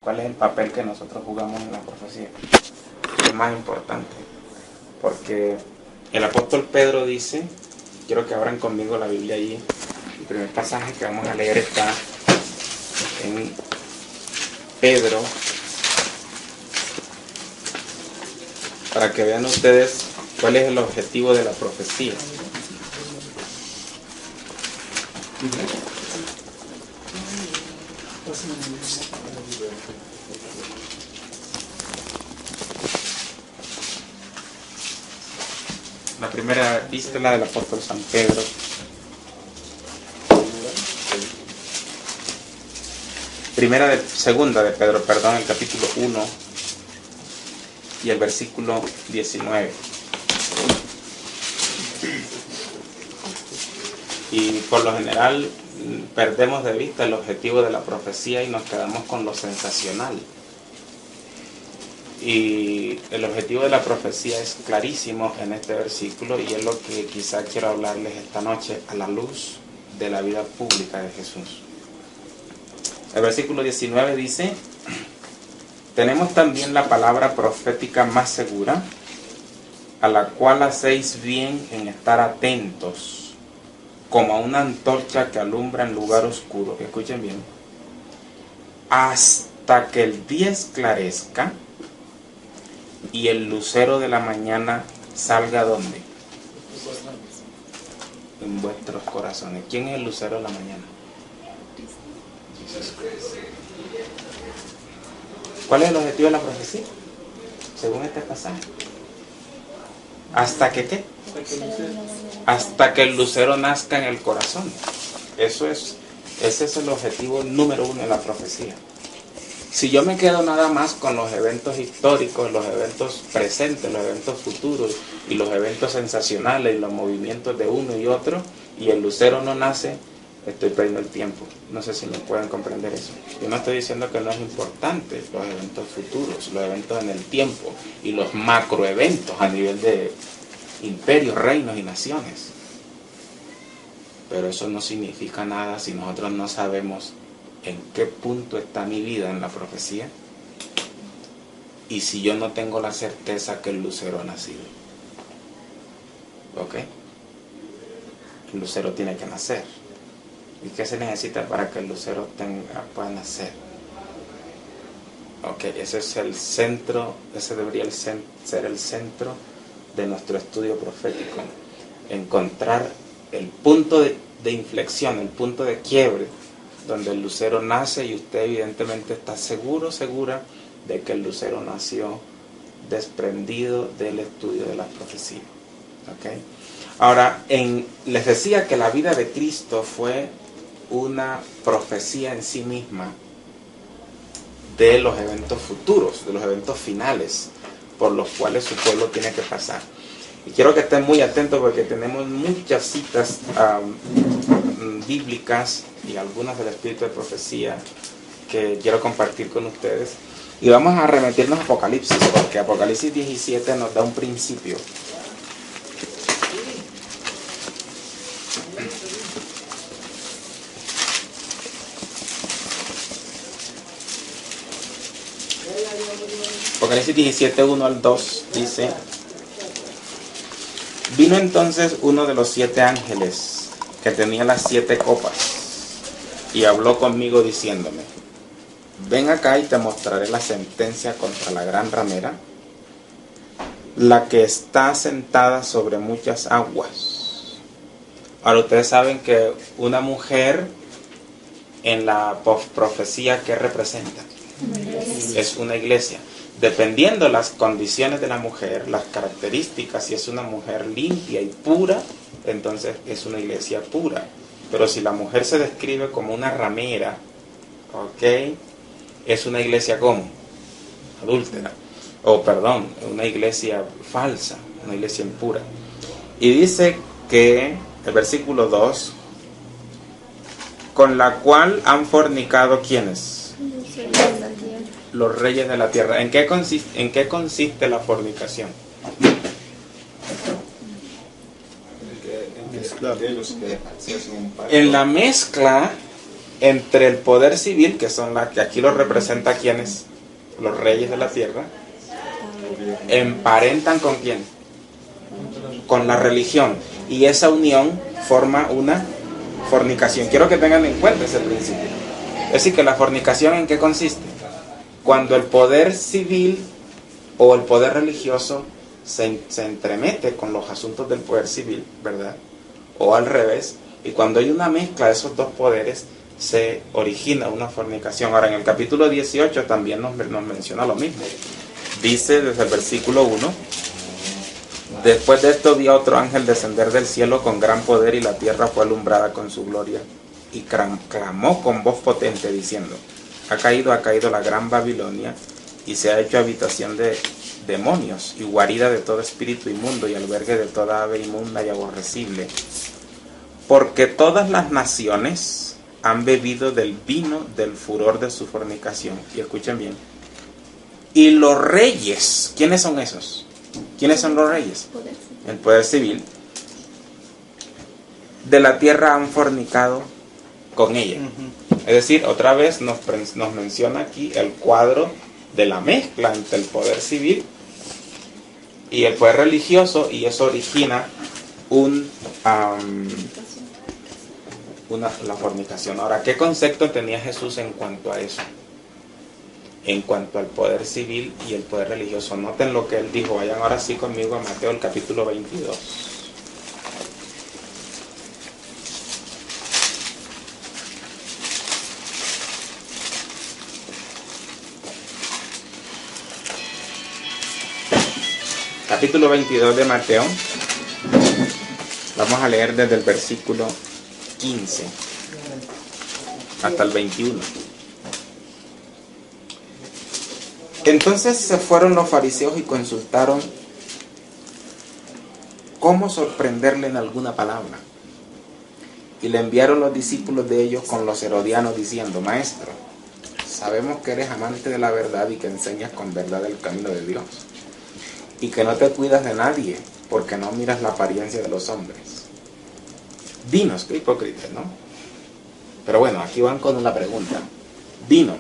¿Cuál es el papel que nosotros jugamos en la profecía? Es más importante, porque el apóstol Pedro dice, quiero que abran conmigo la Biblia allí, el primer pasaje que vamos a leer está en Pedro, para que vean ustedes cuál es el objetivo de la profecía. La primera epístola del apóstol San Pedro. Segunda de Pedro, perdón, el capítulo 1 y el versículo 19. Y por lo general perdemos de vista el objetivo de la profecía y nos quedamos con lo sensacional. Y el objetivo de la profecía es clarísimo en este versículo y es lo que quizá quiero hablarles esta noche a la luz de la vida pública de Jesús. El versículo 19 dice: tenemos también la palabra profética más segura, a la cual hacéis bien en estar atentos, como a una antorcha que alumbra en lugar oscuro. Escuchen bien. Hasta que el día esclarezca y el lucero de la mañana salga ¿dónde? En vuestros corazones. ¿Quién es el lucero de la mañana? ¿Cuál es el objetivo de la profecía? Según este pasaje. ¿Hasta que qué? Hasta que el lucero nazca en el corazón. Ese es el objetivo número uno de la profecía. Si yo me quedo nada más con los eventos históricos, los eventos presentes, los eventos futuros y los eventos sensacionales y los movimientos de uno y otro, y el lucero no nace, estoy perdiendo el tiempo. No sé si me pueden comprender eso. Yo no estoy diciendo que no es importante los eventos futuros, los eventos en el tiempo y los macroeventos a nivel de imperios, reinos y naciones. Pero eso no significa nada si nosotros no sabemos en qué punto está mi vida en la profecía y si yo no tengo la certeza que el lucero ha nacido. ¿Ok? El lucero tiene que nacer. ¿Y qué se necesita para que el lucero pueda nacer? Ok, ese es el centro, ese debería ser el centro de nuestro estudio profético. Encontrar el punto de inflexión, el punto de quiebre, donde el lucero nace y usted evidentemente está segura de que el lucero nació desprendido del estudio de la profecía. ¿Okay? Ahora, les decía que la vida de Cristo fue una profecía en sí misma de los eventos futuros, de los eventos finales por los cuales su pueblo tiene que pasar. Y quiero que estén muy atentos porque tenemos muchas citas bíblicas y algunas del espíritu de profecía que quiero compartir con ustedes. Y vamos a remitirnos a Apocalipsis, porque Apocalipsis 17 nos da un principio. Apocalipsis 17, 1 al 2 dice: vino entonces uno de los 7 ángeles que tenía las 7 copas y habló conmigo diciéndome: ven acá y te mostraré la sentencia contra la gran ramera, la que está sentada sobre muchas aguas. Ahora ustedes saben que una mujer en la profecía, ¿qué representa? Es una iglesia. Dependiendo las condiciones de la mujer, las características, si es una mujer limpia y pura, entonces es una iglesia pura. Pero si la mujer se describe como una ramera, ¿ok? Es una iglesia ¿cómo? Adúltera. Una iglesia falsa, una iglesia impura. Y dice que, el versículo 2, con la cual han fornicado ¿quiénes? Los reyes de la tierra. ¿En qué consiste la fornicación? En la mezcla entre el poder civil, que son las que aquí lo representa quienes, los reyes de la tierra, emparentan ¿con quién? Con la religión, y esa unión forma una fornicación. Quiero que tengan en cuenta ese principio. Es decir, que la fornicación, ¿en qué consiste? Cuando el poder civil o el poder religioso se entremete con los asuntos del poder civil, ¿verdad? O al revés, y cuando hay una mezcla de esos dos poderes, se origina una fornicación. Ahora, en el capítulo 18 también nos menciona lo mismo. Dice desde el versículo 1: después de esto vi a otro ángel descender del cielo con gran poder, y la tierra fue alumbrada con su gloria, y clamó con voz potente diciendo: ha caído la gran Babilonia, y se ha hecho habitación de demonios, y guarida de todo espíritu inmundo, y albergue de toda ave inmunda y aborrecible, porque todas las naciones han bebido del vino del furor de su fornicación. Y escuchen bien, y los reyes, ¿quiénes son esos? ¿Quiénes son los reyes? El poder civil de la tierra han fornicado con ella. Es decir, otra vez nos menciona aquí el cuadro de la mezcla entre el poder civil y el poder religioso, y eso origina la fornicación. Ahora, ¿qué concepto tenía Jesús en cuanto a eso? En cuanto al poder civil y el poder religioso. Noten lo que él dijo. Vayan ahora sí conmigo a Mateo, el capítulo 22. Capítulo 22 de Mateo. Vamos a leer desde el versículo 15 hasta el 21. Entonces se fueron los fariseos y consultaron cómo sorprenderle en alguna palabra. Y le enviaron los discípulos de ellos con los herodianos diciendo: maestro, sabemos que eres amante de la verdad y que enseñas con verdad el camino de Dios, y que no te cuidas de nadie, porque no miras la apariencia de los hombres. Dinos, qué hipócritas, ¿no? Pero bueno, aquí van con una pregunta. Dinos,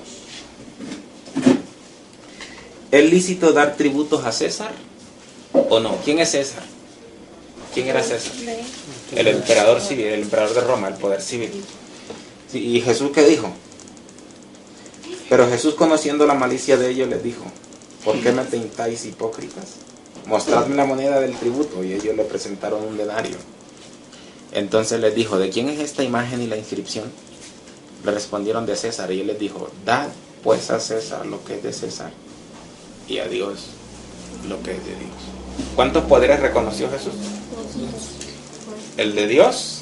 ¿es lícito dar tributos a César o no? ¿Quién es César? ¿Quién era César? El emperador civil, el emperador de Roma, el poder civil. ¿Y Jesús qué dijo? Pero Jesús, conociendo la malicia de ellos, les dijo: ¿por qué me tentáis, hipócritas? Mostradme la moneda del tributo. Y ellos le presentaron un denario. Entonces les dijo: ¿de quién es esta imagen y la inscripción? Le respondieron: de César. Y él les dijo: dad pues a César lo que es de César, y a Dios lo que es de Dios. ¿Cuántos poderes reconoció Jesús? El de Dios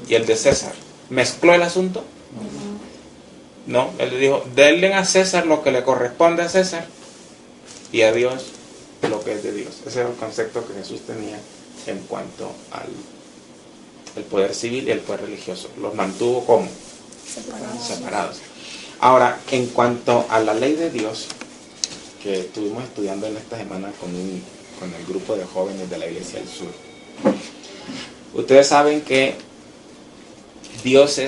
y el de César. ¿Mezcló el asunto? No, él le dijo: denle a César lo que le corresponde a César, y a Dios lo que es de Dios. Ese era el concepto que Jesús tenía en cuanto al el poder civil y el poder religioso. Los mantuvo como separados. Ahora, en cuanto a la ley de Dios, que estuvimos estudiando en esta semana con el grupo de jóvenes de la Iglesia del Sur, ustedes saben que Dios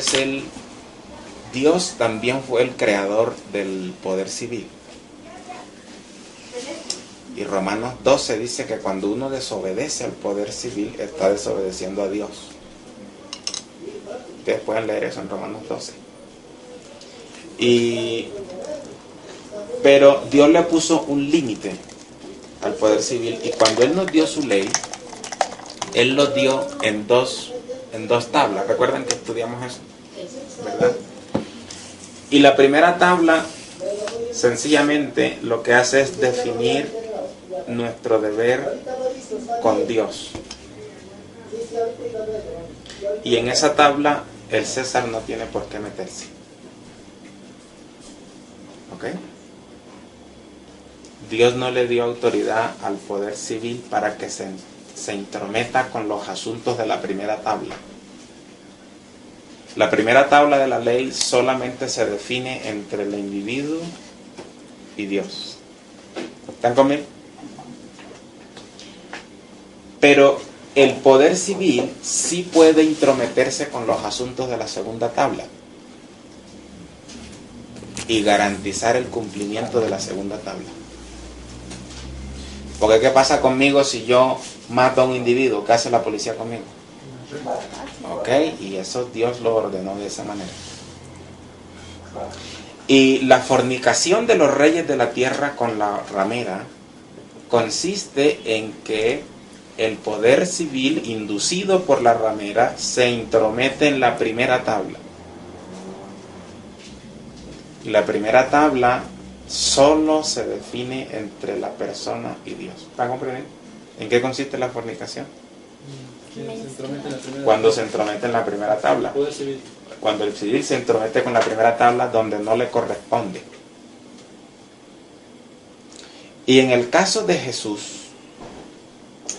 también fue el creador del poder civil. Y Romanos 12 dice que cuando uno desobedece al poder civil, está desobedeciendo a Dios. Ustedes pueden leer eso en Romanos 12. Pero Dios le puso un límite al poder civil, y cuando Él nos dio su ley, Él lo dio en dos tablas. Recuerden que estudiamos eso, ¿verdad? Y la primera tabla sencillamente lo que hace es definir nuestro deber con Dios. Y en esa tabla el César no tiene por qué meterse. ¿Ok? Dios no le dio autoridad al poder civil para que se intrometa con los asuntos de la primera tabla. La primera tabla de la ley solamente se define entre el individuo y Dios. ¿Están conmigo? Pero el poder civil sí puede intrometerse con los asuntos de la segunda tabla. y garantizar el cumplimiento de la segunda tabla. Porque ¿qué pasa conmigo si yo mato a un individuo? ¿Qué hace la policía conmigo? Ok, y eso Dios lo ordenó de esa manera. Y la fornicación de los reyes de la tierra con la ramera consiste en que el poder civil inducido por la ramera se intromete en la primera tabla. Y la primera tabla solo se define entre la persona y Dios. ¿Está comprendiendo? ¿En qué consiste la fornicación? Cuando se entromete en la primera tabla. Cuando el civil se entromete con la primera tabla donde no le corresponde. Y en el caso de Jesús,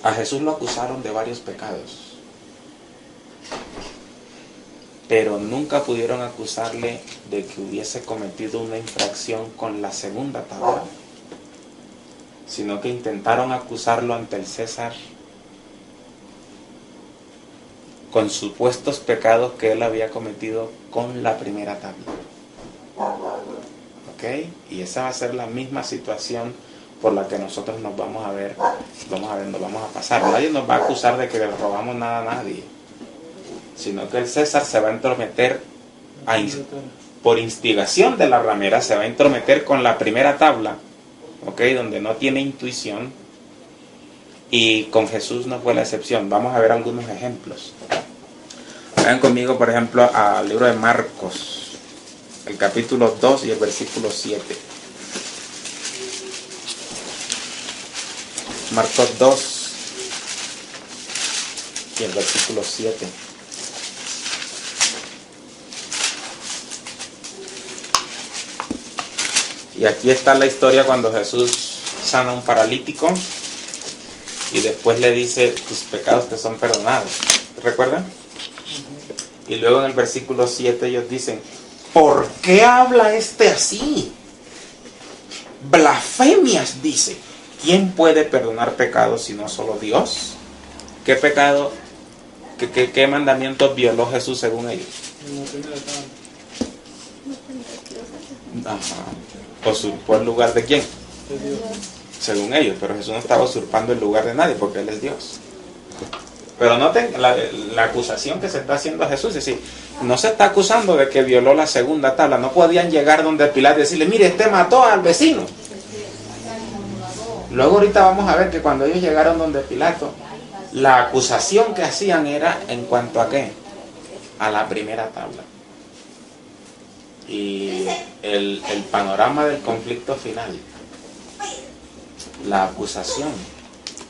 a Jesús lo acusaron de varios pecados, pero nunca pudieron acusarle de que hubiese cometido una infracción con la segunda tabla, sino que intentaron acusarlo ante el César con supuestos pecados que él había cometido con la primera tabla. ¿Ok? Y esa va a ser la misma situación por la que nosotros nos vamos a pasar. Nadie nos va a acusar de que le robamos nada a nadie, sino que el César se va a entrometer por instigación de la ramera, se va a entrometer con la primera tabla, ¿ok? Donde no tiene intuición, y con Jesús no fue la excepción. Vamos a ver algunos ejemplos. Vayan conmigo, por ejemplo, al libro de Marcos, el capítulo 2 y el versículo 7. Marcos 2 y el versículo 7. Y aquí está la historia cuando Jesús sana a un paralítico y después le dice: tus pecados te son perdonados. ¿Recuerdan? Y luego en el versículo 7 ellos dicen: ¿por qué habla este así? Blasfemias dice. ¿Quién puede perdonar pecados sino solo Dios? ¿Qué pecado, qué mandamientos violó Jesús según ellos? Ajá. ¿Usurpó el lugar de quién? De Dios. Según ellos, pero Jesús no estaba usurpando el lugar de nadie porque Él es Dios. Pero noten la acusación que se está haciendo a Jesús. Es decir, no se está acusando de que violó la segunda tabla. No podían llegar donde Pilato y decirle: mire, este mató al vecino. Luego ahorita vamos a ver que cuando ellos llegaron donde Pilato, la acusación que hacían era en cuanto a ¿qué? A la primera tabla. Y el panorama del conflicto final, la acusación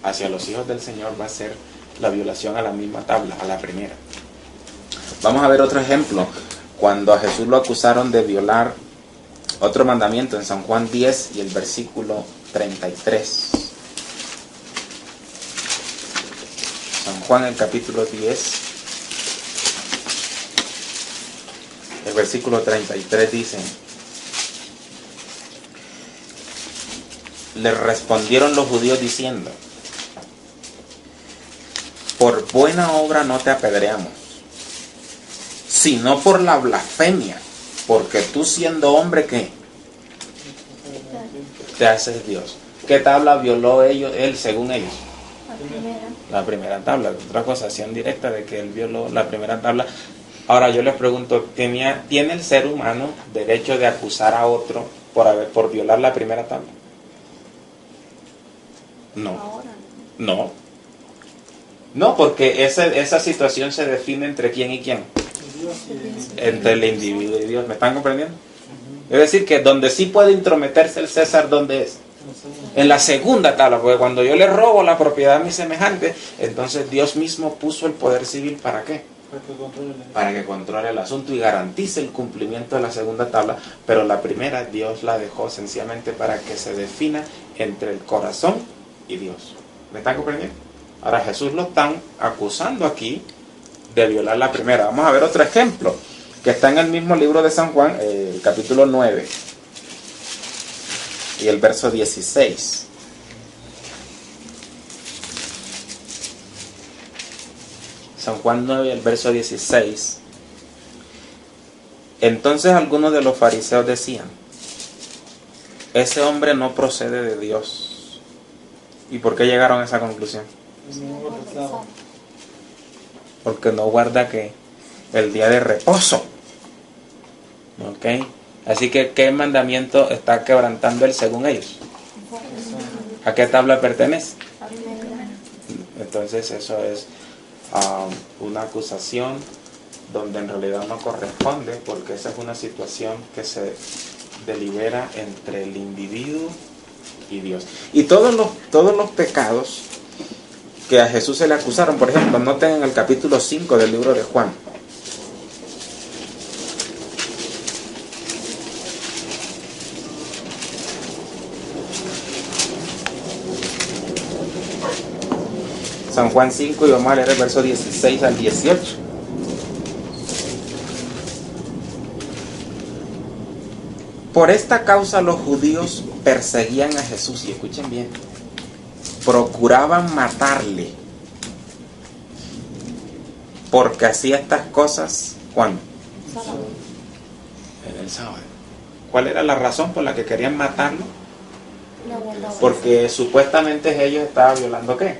hacia los hijos del Señor va a ser la violación a la misma tabla, a la primera. Vamos a ver otro ejemplo. Cuando a Jesús lo acusaron de violar otro mandamiento en San Juan 10 y el versículo 33. San Juan, el capítulo 10, el versículo 33 dice: le respondieron los judíos diciendo: por buena obra no te apedreamos, sino por la blasfemia, porque tú siendo hombre, ¿qué? Te haces Dios. ¿Qué tabla violó él según ellos? La primera tabla. Otra acusación directa de que él violó la primera tabla. Ahora yo les pregunto, ¿tiene el ser humano derecho de acusar a otro por violar la primera tabla? No. No, porque esa situación se define entre quién y quién. Entre el individuo y Dios. ¿Me están comprendiendo? Es decir, que donde sí puede intrometerse el César, ¿dónde es? En la segunda tabla, porque cuando yo le robo la propiedad a mi semejante, entonces Dios mismo puso el poder civil, ¿para qué? Para que controle el asunto y garantice el cumplimiento de la segunda tabla, pero la primera Dios la dejó sencillamente para que se defina entre el corazón y Dios. ¿Me están comprendiendo? Ahora Jesús lo están acusando aquí de violar la primera. Vamos a ver otro ejemplo que está en el mismo libro de San Juan, el capítulo 9 y el verso 16. San Juan 9 y el verso 16. Entonces algunos de los fariseos decían: ese hombre no procede de Dios. ¿Y por qué llegaron a esa conclusión? Porque no guarda que el día de reposo. ¿Ok? Así que, ¿qué mandamiento está quebrantando él según ellos? ¿A qué tabla pertenece? Entonces eso es una acusación donde en realidad no corresponde, porque esa es una situación que se delibera entre el individuo y Dios. Y todos los pecados que a Jesús se le acusaron, por ejemplo, noten en el capítulo 5 del libro de Juan. San Juan 5, y vamos a leer el verso 16 al 18. Por esta causa los judíos perseguían a Jesús, y escuchen bien, procuraban matarle, porque hacía estas cosas, ¿cuándo? En el sábado. ¿Cuál era la razón por la que querían matarlo? Porque supuestamente ellos estaban violando ¿qué?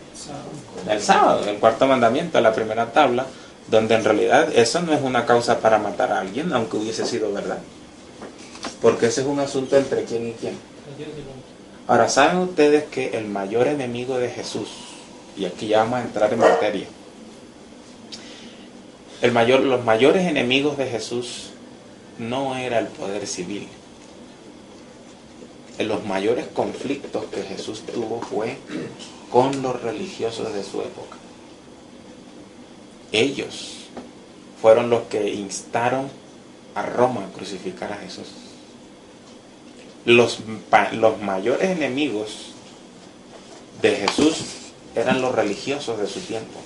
El sábado, el cuarto mandamiento, la primera tabla, donde en realidad eso no es una causa para matar a alguien, aunque hubiese sido verdad. Porque ese es un asunto entre quién y quién. Ahora, ¿saben ustedes que el mayor enemigo de Jesús, y aquí ya vamos a entrar en materia, los mayores enemigos de Jesús no era el poder civil? Los mayores conflictos que Jesús tuvo fue con los religiosos de su época. Ellos fueron los que instaron a Roma a crucificar a Jesús. Los mayores enemigos de Jesús eran los religiosos de su tiempo.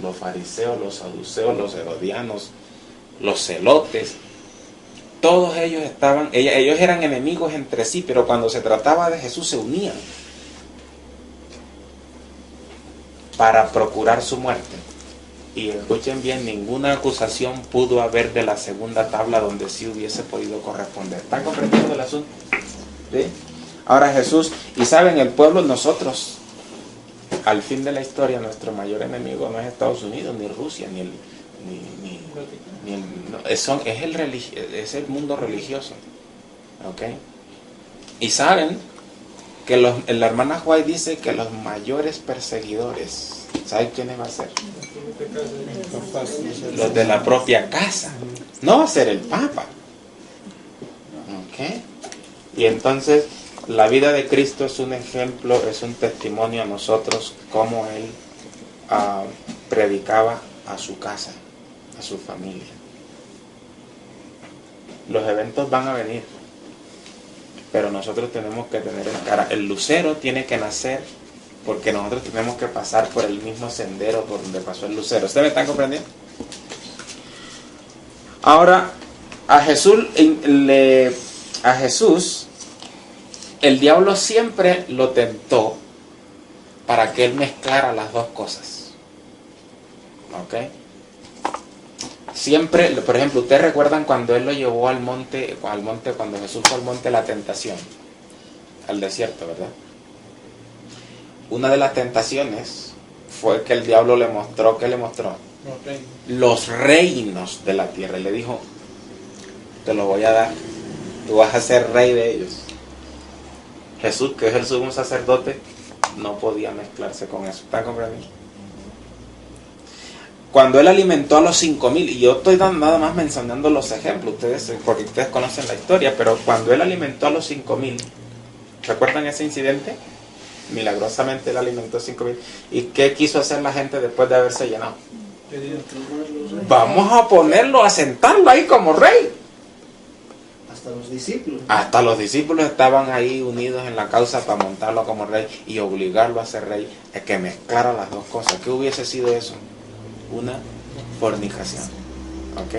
Los fariseos, los saduceos, los herodianos, los celotes. Todos ellos eran enemigos entre sí, pero cuando se trataba de Jesús se unían para procurar su muerte. Y escuchen bien, ninguna acusación pudo haber de la segunda tabla donde sí hubiese podido corresponder. ¿Están comprendiendo el asunto? ¿Sí? Ahora Jesús, y saben, el pueblo, nosotros, al fin de la historia, nuestro mayor enemigo no es Estados Unidos, ni Rusia, es el mundo religioso. ¿Ok? Y saben que la hermana White dice que los mayores perseguidores, ¿saben quiénes va a ser? Los de la propia casa. No va a ser el Papa. ¿Ok? Y entonces la vida de Cristo es un ejemplo, es un testimonio a nosotros cómo Él predicaba a su casa, a su familia. Los eventos van a venir, pero nosotros tenemos que tener en cara, el lucero tiene que nacer, porque nosotros tenemos que pasar por el mismo sendero por donde pasó el lucero. ¿Ustedes me están comprendiendo? Ahora, a Jesús, el diablo siempre lo tentó para que él mezclara las dos cosas. ¿Ok? Siempre, por ejemplo, ustedes recuerdan cuando él lo llevó al monte, cuando Jesús fue al monte de la tentación, al desierto, ¿verdad? Una de las tentaciones fue que el diablo le mostró, ¿qué le mostró? Los reinos de la tierra. Y le dijo, te los voy a dar, tú vas a ser rey de ellos. Jesús, que es el sumo sacerdote, no podía mezclarse con eso. ¿Están comprendiendo? Cuando él alimentó a los 5,000, y yo estoy nada más mencionando los ejemplos, porque ustedes conocen la historia, pero cuando él alimentó a los 5,000, ¿recuerdan ese incidente? Milagrosamente él alimentó a 5,000. ¿Y qué quiso hacer la gente después de haberse llenado? Vamos a ponerlo, a sentarlo ahí como rey. Hasta los discípulos estaban ahí unidos en la causa para montarlo como rey y obligarlo a ser rey, a que mezclara las dos cosas. ¿Qué hubiese sido eso? Una fornicación. ¿Ok?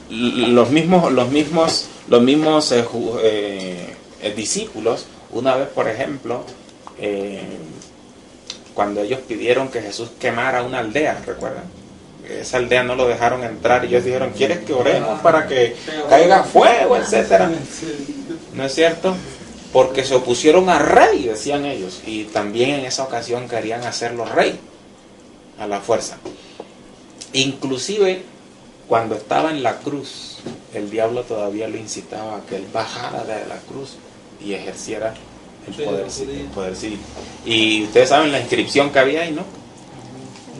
Los mismos discípulos, una vez, por ejemplo, cuando ellos pidieron que Jesús quemara una aldea, ¿recuerdan? esa aldea no lo dejaron entrar y ellos dijeron, ¿quieres que oremos para que caiga fuego, etcétera? ¿No es cierto? Porque se opusieron al rey, decían ellos, y también en esa ocasión querían hacerlo rey a la fuerza. Inclusive cuando estaba en la cruz, el diablo todavía lo incitaba a que él bajara de la cruz y ejerciera el poder civil. Y ustedes saben la inscripción que había ahí, ¿no?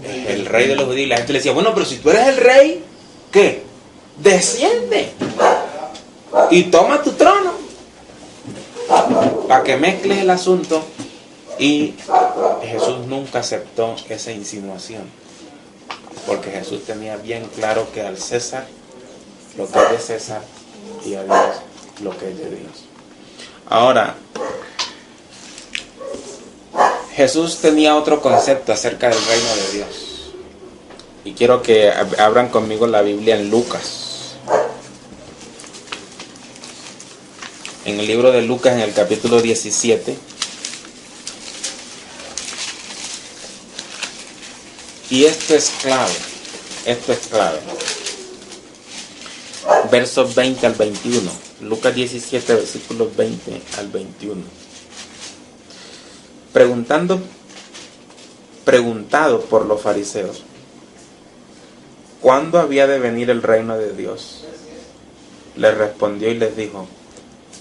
El rey de los judíos. La gente le decía, bueno, pero si tú eres el rey, ¿qué? Desciende y toma tu trono, para que mezcles el asunto. Y Jesús nunca aceptó esa insinuación, porque Jesús tenía bien claro que al César lo que es de César y a Dios lo que es de Dios. Ahora, Jesús tenía otro concepto acerca del reino de Dios. Y quiero que abran conmigo la Biblia en Lucas. En el libro de Lucas, en el capítulo 17. Y esto es clave. Versos 20 al 21. Lucas 17, versículos 20 al 21. Preguntado por los fariseos, ¿cuándo había de venir el reino de Dios? Les respondió y les dijo,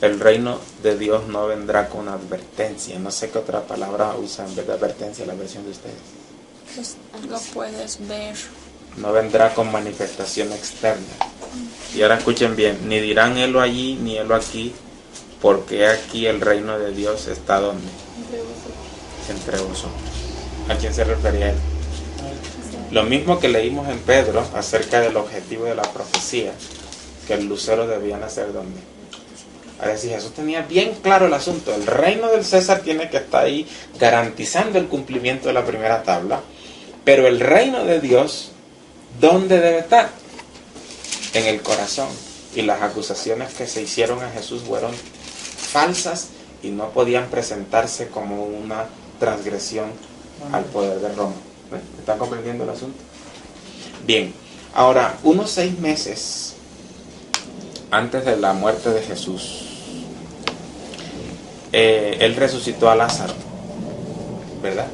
el reino de Dios no vendrá con advertencia. No sé qué otra palabra usa en vez de advertencia la versión de ustedes. Pues lo puedes ver. No vendrá con manifestación externa. Y ahora escuchen bien, ni dirán helo allí ni helo aquí, porque aquí el reino de Dios está ¿dónde? Entre vosotros. ¿A quién se refería él? Lo mismo que leímos en Pedro acerca del objetivo de la profecía, que el lucero debía nacer ¿dónde? Es decir, Jesús tenía bien claro el asunto. El reino del César tiene que estar ahí garantizando el cumplimiento de la primera tabla, pero el reino de Dios, ¿dónde debe estar? En el corazón. Y las acusaciones que se hicieron a Jesús fueron falsas y no podían presentarse como una transgresión al poder de Roma. ¿Están comprendiendo el asunto? Bien, ahora, unos 6 meses antes de la muerte de Jesús, él resucitó a Lázaro, ¿verdad?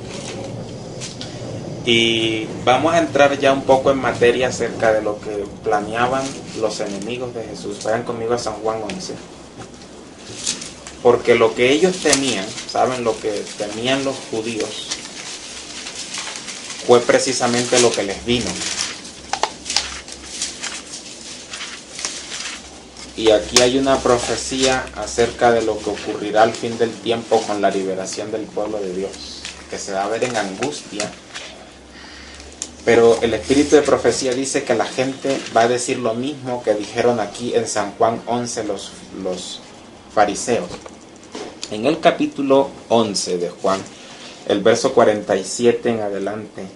Y vamos a entrar ya un poco en materia acerca de lo que planeaban los enemigos de Jesús. Vayan conmigo a San Juan 11. Porque lo que ellos temían, ¿saben? Lo que temían los judíos fue precisamente lo que les vino. Y aquí hay una profecía acerca de lo que ocurrirá al fin del tiempo con la liberación del pueblo de Dios, que se va a ver en angustia. Pero el espíritu de profecía dice que la gente va a decir lo mismo que dijeron aquí en San Juan 11 los fariseos. En el capítulo 11 de Juan, el verso 47 en adelante,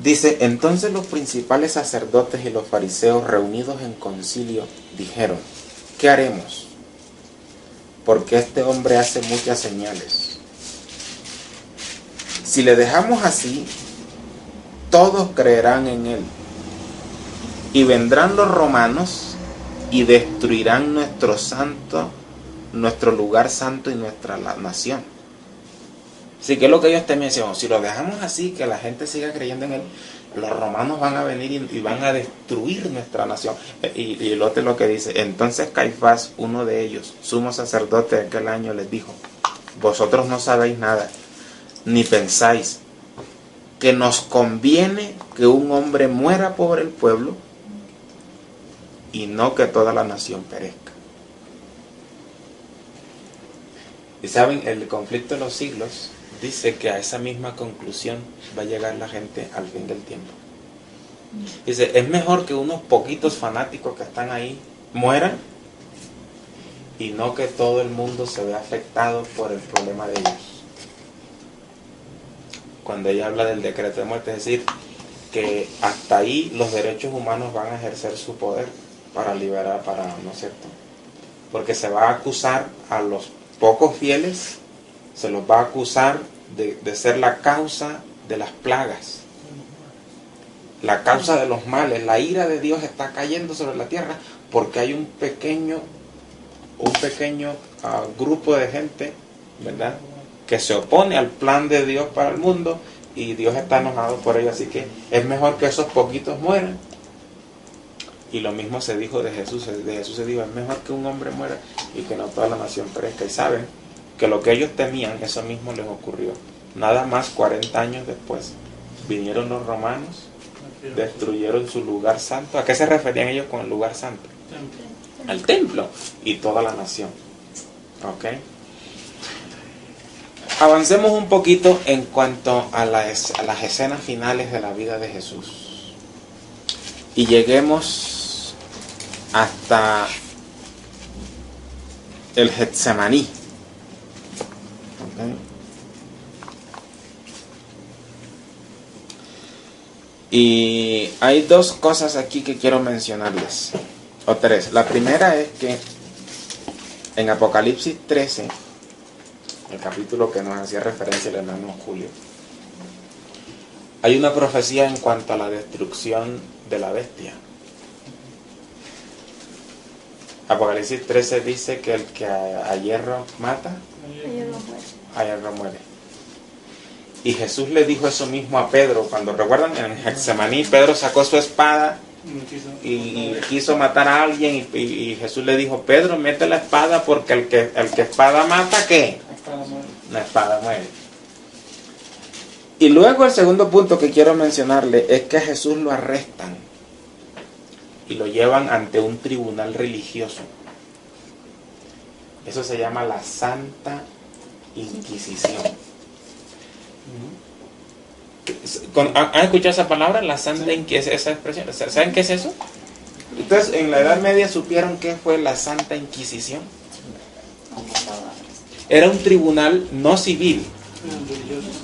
dice, entonces los principales sacerdotes y los fariseos reunidos en concilio dijeron, ¿qué haremos? Porque este hombre hace muchas señales. Si le dejamos así, todos creerán en él. Y vendrán los romanos y destruirán nuestro lugar santo y nuestra nación. Así que es lo que ellos temían, decían, si lo dejamos así, que la gente siga creyendo en él, los romanos van a venir y van a destruir nuestra nación. Y el otro es lo que dice, entonces Caifás, uno de ellos, sumo sacerdote de aquel año, les dijo, vosotros no sabéis nada, ni pensáis que nos conviene que un hombre muera por el pueblo y no que toda la nación perezca. Y saben, el conflicto de los siglos dice que a esa misma conclusión va a llegar la gente al fin del tiempo. Dice, es mejor que unos poquitos fanáticos que están ahí mueran y no que todo el mundo se vea afectado por el problema de ellos. Cuando ella habla del decreto de muerte, es decir, que hasta ahí los derechos humanos van a ejercer su poder para liberar, ¿no es cierto? Porque se va a acusar a los pocos fieles, se los va a acusar de ser la causa de las plagas, la causa de los males. La ira de Dios está cayendo sobre la tierra porque hay un pequeño grupo de gente, ¿verdad?, que se opone al plan de Dios para el mundo, y Dios está enojado por ello. Así que es mejor que esos poquitos mueran. Y lo mismo se dijo de Jesús. De Jesús se dijo: es mejor que un hombre muera y que no toda la nación perezca. Y saben que lo que ellos temían, eso mismo les ocurrió. Nada más 40 años después vinieron los romanos, destruyeron su lugar santo. ¿A qué se referían ellos con el lugar santo? Al templo y toda la nación. ¿Ok? Avancemos un poquito en cuanto a las escenas finales de la vida de Jesús. Y lleguemos hasta el Getsemaní. ¿Ok? Y hay dos cosas aquí que quiero mencionarles, o tres. La primera es que en Apocalipsis 13, el capítulo que nos hacía referencia el hermano Julio, hay una profecía en cuanto a la destrucción de la bestia. Apocalipsis 13 dice que el que a hierro mata, a hierro muere. Y Jesús le dijo eso mismo a Pedro. Cuando recuerdan, en Getsemaní, Pedro sacó su espada y quiso matar a alguien, y Jesús le dijo: Pedro, mete la espada, porque el que espada mata, ¿qué? La espada muere. Y luego el segundo punto que quiero mencionarle es que a Jesús lo arrestan y lo llevan ante un tribunal religioso. Eso se llama la Santa Inquisición. ¿Han escuchado esa palabra? La Santa Inquisición, esa expresión. ¿Saben qué es eso? Entonces, en la Edad Media supieron qué fue la Santa Inquisición. Era un tribunal no civil,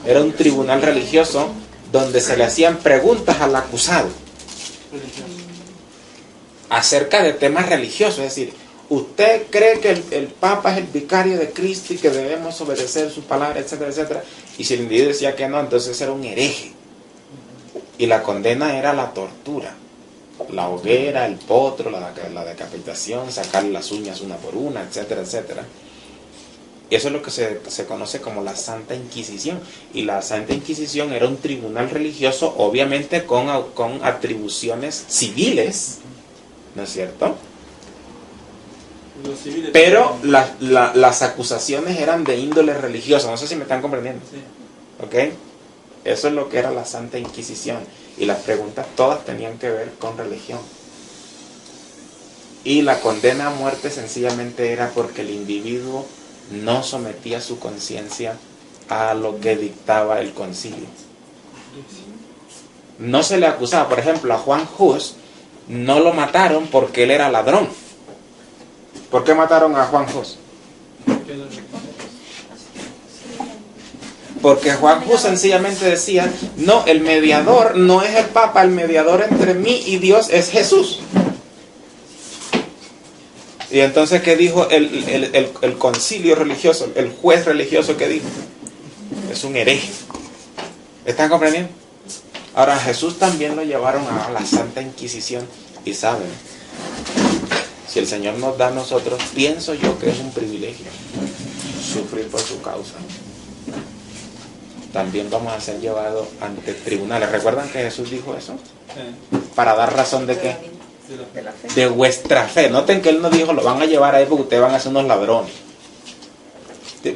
era un tribunal religioso donde se le hacían preguntas al acusado acerca de temas religiosos. Es decir, ¿usted cree que el Papa es el vicario de Cristo y que debemos obedecer sus palabras, etcétera, etcétera? Y si el individuo decía que no, entonces era un hereje. Y la condena era la tortura, la hoguera, el potro, la decapitación, sacarle las uñas una por una, etcétera, etcétera. Eso es lo que se conoce como la Santa Inquisición. Y la Santa Inquisición era un tribunal religioso, obviamente con atribuciones civiles, ¿no es cierto? Pero las acusaciones eran de índole religiosa. No sé si me están comprendiendo. ¿Ok? Eso es lo que era la Santa Inquisición. Y las preguntas todas tenían que ver con religión. Y la condena a muerte sencillamente era porque el individuo no sometía su conciencia a lo que dictaba el concilio. No se le acusaba. Por ejemplo, a Juan Hus no lo mataron porque él era ladrón. ¿Por qué mataron a Juan Hus? Porque Juan Hus sencillamente decía: no, el mediador no es el Papa, el mediador entre mí y Dios es Jesús. Y entonces, ¿qué dijo el concilio religioso, el juez religioso? ¿Qué dijo? Es un hereje. ¿Están comprendiendo? Ahora, Jesús también lo llevaron a la Santa Inquisición. Y saben, si el Señor nos da a nosotros, pienso yo que es un privilegio sufrir por su causa. También vamos a ser llevados ante tribunales. ¿Recuerdan que Jesús dijo eso? ¿Para dar razón de qué? De vuestra fe. Noten que Él no dijo: lo van a llevar ahí porque ustedes van a ser unos ladrones.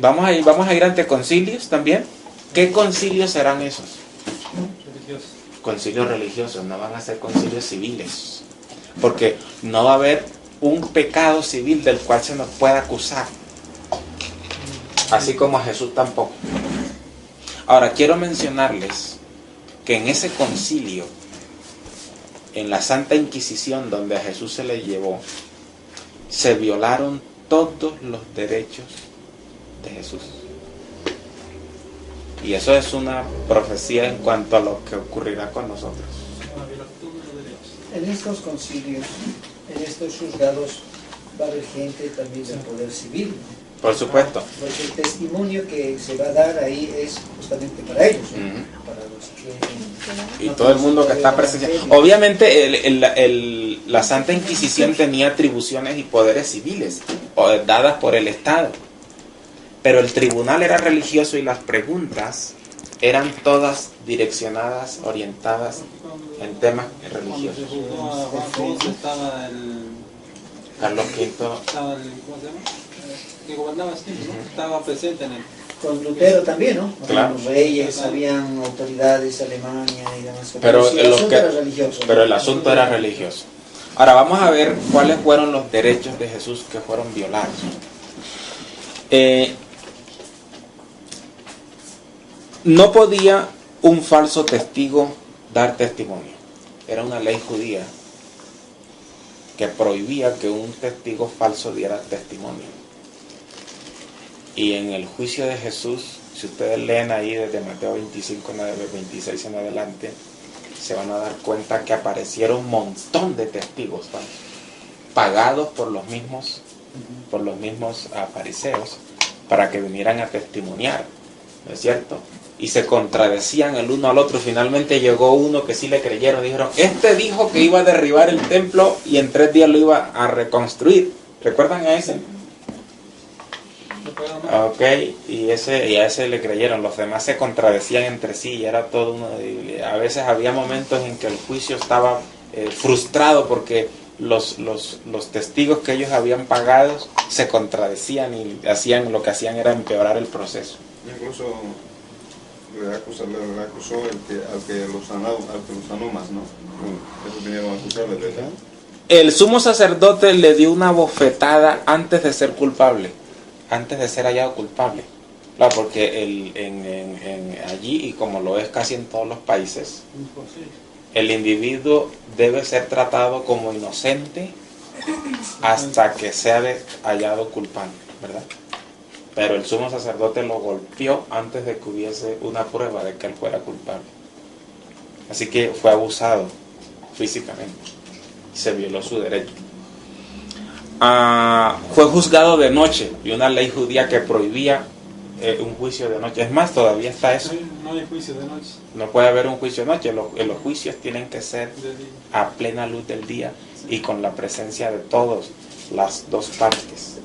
Vamos a ir ante concilios también. ¿Qué concilios serán esos? Concilios religiosos. No van a ser concilios civiles, porque no va a haber un pecado civil del cual se nos pueda acusar, así como a Jesús tampoco. Ahora, quiero mencionarles que en ese concilio, en la Santa Inquisición, donde a Jesús se le llevó, se violaron todos los derechos de Jesús. Y eso es una profecía en cuanto a lo que ocurrirá con nosotros. En estos concilios, en estos juzgados, va a haber gente también del poder civil. Por supuesto. Porque el testimonio que se va a dar ahí es justamente para ellos, para los que... Y todo el mundo que está presente. Obviamente la Santa Inquisición tenía atribuciones y poderes civiles dadas por el Estado. Pero el tribunal era religioso y las preguntas eran todas direccionadas, orientadas en temas religiosos. Estaba el... Carlos V. Estaba el, ¿cómo se llama? Que gobernaba siempre, ¿no? Estaba presente en el... Con Lutero también, ¿no? Claro. Los reyes, habían autoridades, Alemania y demás. Pero el asunto era religioso. Pero el asunto era religioso. Ahora vamos a ver cuáles fueron los derechos de Jesús que fueron violados. No podía un falso testigo dar testimonio. Era una ley judía que prohibía que un testigo falso diera testimonio. Y en el juicio de Jesús, si ustedes leen ahí desde Mateo 25, 26 en adelante, se van a dar cuenta que aparecieron un montón de testigos falsos, pagados por los mismos fariseos para que vinieran a testimoniar, ¿no es cierto? Y se contradecían el uno al otro. Finalmente llegó uno que sí le creyeron. Dijeron, este dijo que iba a derribar el templo y en 3 días lo iba a reconstruir. ¿Recuerdan a ese? Ok, y a ese le creyeron. Los demás se contradecían entre sí y era todo uno. A veces había momentos en que el juicio estaba frustrado porque los testigos que ellos habían pagado se contradecían y lo que hacían era empeorar el proceso. Incluso le acusó al que los sanó más, ¿no? Eso vinieron a acusarle, ¿verdad? El sumo sacerdote le dio una bofetada antes de ser culpable, antes de ser hallado culpable. Claro, porque allí, y como lo es casi en todos los países, el individuo debe ser tratado como inocente hasta que sea hallado culpable, ¿verdad? Pero el sumo sacerdote lo golpeó antes de que hubiese una prueba de que él fuera culpable. Así que fue abusado físicamente. Se violó su derecho. Fue juzgado de noche y una ley judía que prohibía un juicio de noche. Es más, todavía está eso. No hay juicio de noche. No puede haber un juicio de noche. Los juicios tienen que ser a plena luz del día y con la presencia de todas las dos partes.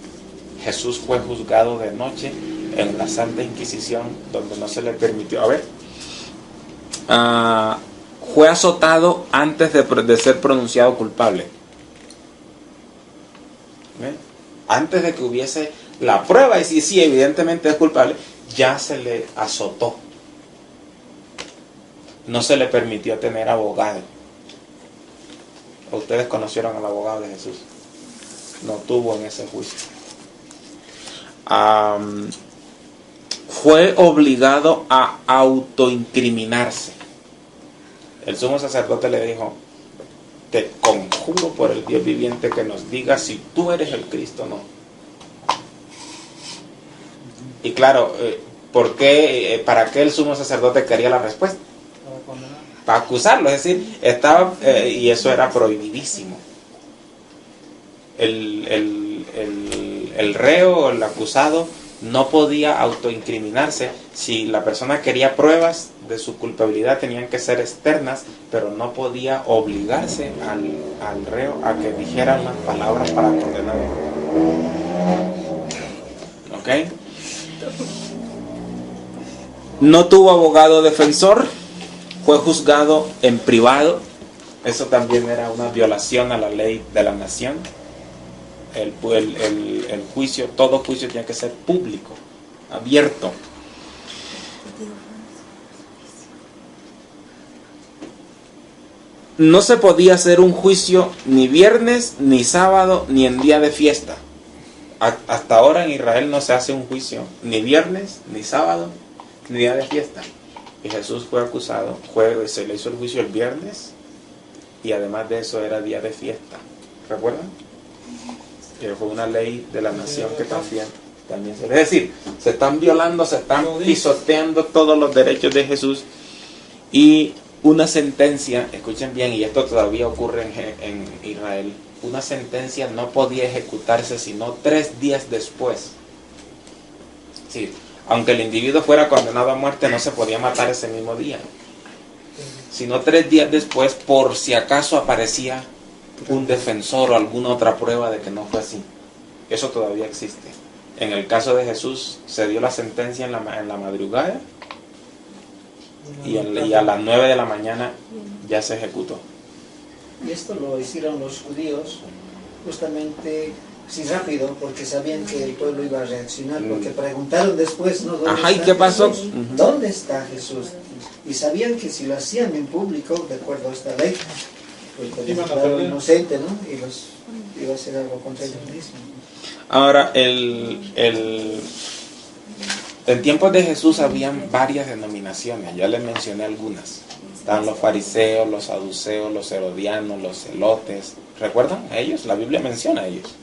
Jesús fue juzgado de noche en la Santa Inquisición, donde no se le permitió. Fue azotado antes de ser pronunciado culpable. ¿Ven? Antes de que hubiese la prueba, y sí, evidentemente es culpable, ya se le azotó. No se le permitió tener abogado. Ustedes conocieron al abogado de Jesús. No tuvo en ese juicio. Fue obligado a autoincriminarse. El sumo sacerdote le dijo, te conjuro por el Dios viviente que nos digas si tú eres el Cristo o no. Y claro, ¿para qué el sumo sacerdote quería la respuesta? Para condenar. Para acusarlo, es decir, y eso era prohibidísimo. El reo o el acusado no podía autoincriminarse. Si la persona quería pruebas de su culpabilidad, tenían que ser externas, pero no podía obligarse al reo a que dijera unas palabras para condenarlo. ¿Ok? No tuvo abogado defensor, fue juzgado en privado. Eso también era una violación a la ley de la nación. El juicio, todo juicio tiene que ser público, abierto. No se podía hacer un juicio ni viernes, ni sábado, ni en día de fiesta. Hasta ahora en Israel no se hace un juicio ni viernes, ni sábado, ni día de fiesta. Y Jesús fue acusado, se le hizo el juicio el viernes, y además de eso era día de fiesta. ¿Recuerdan? Que fue una ley de la nación que también es decir, se están violando, se están pisoteando todos los derechos de Jesús. Y una sentencia, escuchen bien, y esto todavía ocurre en Israel, una sentencia no podía ejecutarse sino 3 días después Sí, aunque el individuo fuera condenado a muerte, no se podía matar ese mismo día, sino 3 días después, por si acaso aparecía un defensor o alguna otra prueba de que no fue así. Eso todavía existe. En el caso de Jesús, se dio la sentencia en la madrugada y a las 9 de la mañana ya se ejecutó. Y esto lo hicieron los judíos justamente así rápido, porque sabían que el pueblo iba a reaccionar, porque preguntaron después, ¿no? ¿Dónde Ajá, ¿y está qué pasó? Jesús? ¿Dónde está Jesús? Y sabían que si lo hacían en público, de acuerdo a esta ley, pues podían Iban a quedar perder. inocente, ¿no? Y los iba a hacer algo contra ellos mismos. Ahora, en tiempos de Jesús habían varias denominaciones, ya les mencioné algunas. Estaban los fariseos, los saduceos, los herodianos, los celotes. ¿Recuerdan a ellos? La Biblia menciona a ellos.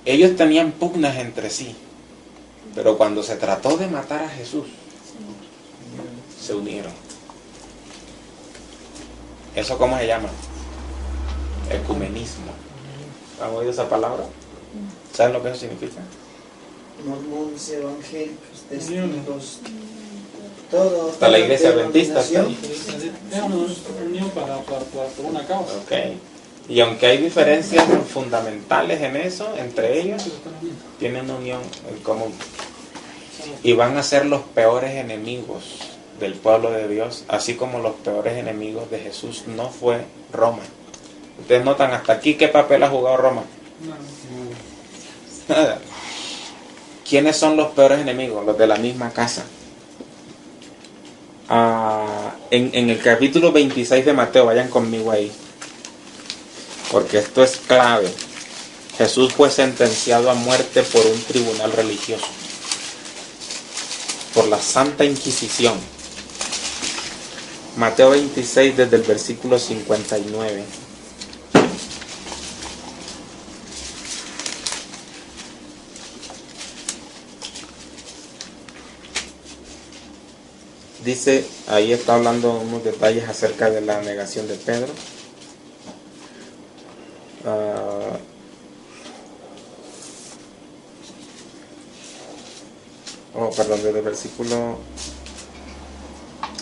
Ellos tenían pugnas entre sí, pero cuando se trató de matar a Jesús, se unieron. ¿Eso cómo se llama? Ecumenismo. ¿Han oído esa palabra? ¿Saben lo que eso significa? Mormones, evangélicos, testigos, todo. Hasta la iglesia adventista está ahí. Es una unión por una causa. Ok. Y aunque hay diferencias fundamentales en eso, entre ellos, tienen una unión en común. Y van a ser los peores enemigos del pueblo de Dios, así como los peores enemigos de Jesús no fue Roma. Ustedes notan hasta aquí qué papel ha jugado Roma. Nada. ¿Quiénes son los peores enemigos? Los de la misma casa. En el capítulo 26 de Mateo, vayan conmigo ahí, porque esto es clave. Jesús fue sentenciado a muerte por un tribunal religioso, por la Santa Inquisición. Mateo 26 desde el versículo 59. Dice, ahí está hablando unos detalles acerca de la negación de Pedro. Desde el versículo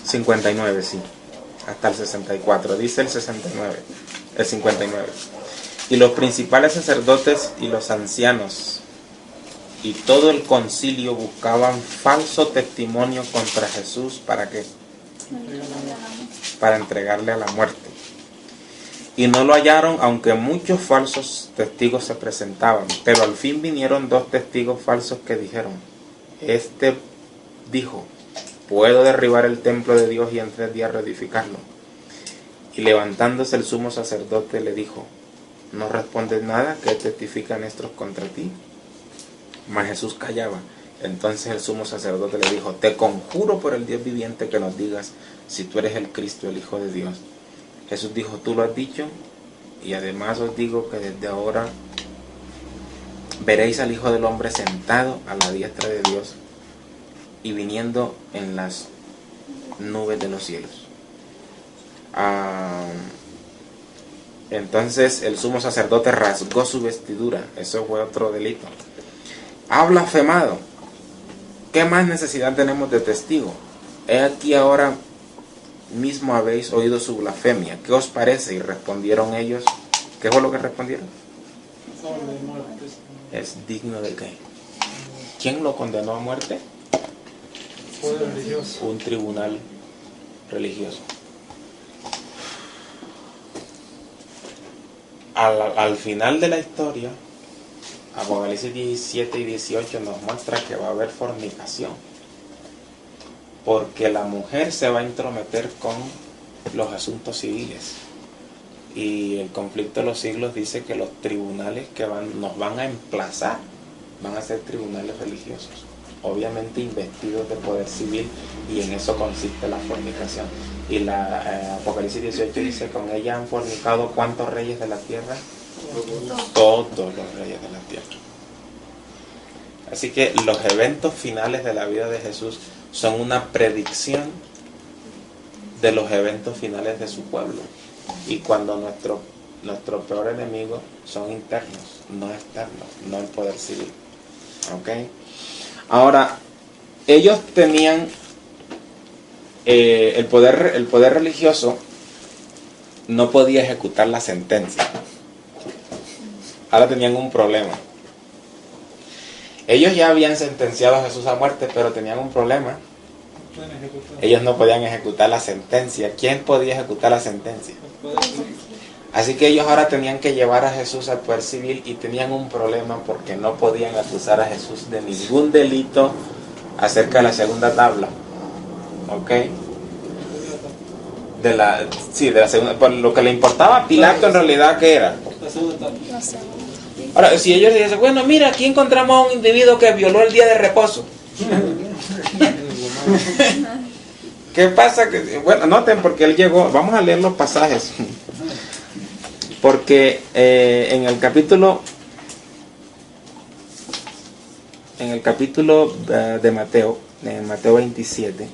59, sí, hasta el 64. Dice el 59. Y los principales sacerdotes y los ancianos y todo el concilio buscaban falso testimonio contra Jesús. ¿Para qué? Para entregarle a la muerte. Y no lo hallaron, aunque muchos falsos testigos se presentaban. Pero al fin vinieron 2 testigos falsos que dijeron: este dijo, puedo derribar el templo de Dios y en 3 días reedificarlo. Y levantándose el sumo sacerdote le dijo: ¿no respondes nada? ¿Qué testifican estos contra ti? Mas Jesús callaba. Entonces el sumo sacerdote le dijo: te conjuro por el Dios viviente que nos digas si tú eres el Cristo, el Hijo de Dios. Jesús dijo: tú lo has dicho, y además os digo que desde ahora veréis al Hijo del Hombre sentado a la diestra de Dios y viniendo en las nubes de los cielos. Entonces el sumo sacerdote rasgó su vestidura. Eso fue otro delito. Ha blasfemado. ¿Qué más necesidad tenemos de testigo? He aquí ahora mismo habéis oído su blasfemia. ¿Qué os parece? Y respondieron ellos. ¿Qué fue lo que respondieron? Es digno de qué. ¿Quién lo condenó a muerte? Un tribunal religioso. Al final de la historia, Apocalipsis 17 y 18 nos muestra que va a haber fornicación, porque la mujer se va a intrometer con los asuntos civiles, y el conflicto de los siglos dice que los tribunales que nos van a emplazar van a ser tribunales religiosos, obviamente investidos de poder civil, y en eso consiste la fornicación. Y la Apocalipsis 18 dice: con ella han fornicado ¿cuántos reyes de la tierra? Todos los reyes de la tierra. Así que los eventos finales de la vida de Jesús son una predicción de los eventos finales de su pueblo. Y cuando nuestro peor enemigo son internos, no externos, no el poder civil. ¿Ok? Ahora, ellos tenían el poder religioso no podía ejecutar la sentencia. Ahora tenían un problema. Ellos ya habían sentenciado a Jesús a muerte, pero tenían un problema. Ellos no podían ejecutar la sentencia. ¿Quién podía ejecutar la sentencia? Así que ellos ahora tenían que llevar a Jesús al poder civil y tenían un problema porque no podían acusar a Jesús de ningún delito acerca de la segunda tabla. ¿Ok? De la segunda, por lo que le importaba a Pilato en realidad, ¿qué era? La segunda tabla. La segunda. Ahora, si ellos dicen, bueno, mira, aquí encontramos a un individuo que violó el día de reposo. ¿Qué pasa? Bueno, noten porque él llegó, vamos a leer los pasajes. Porque en el capítulo de Mateo, en Mateo 27,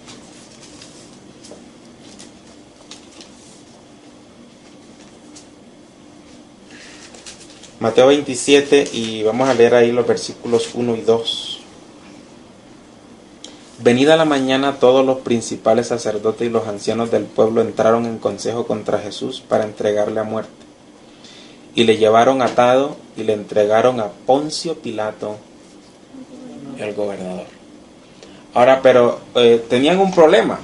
Mateo 27, y vamos a leer ahí los versículos 1 y 2. Venida la mañana, todos los principales sacerdotes y los ancianos del pueblo entraron en consejo contra Jesús para entregarle a muerte. Y le llevaron atado y le entregaron a Poncio Pilato, el gobernador. Ahora, pero tenían un problema,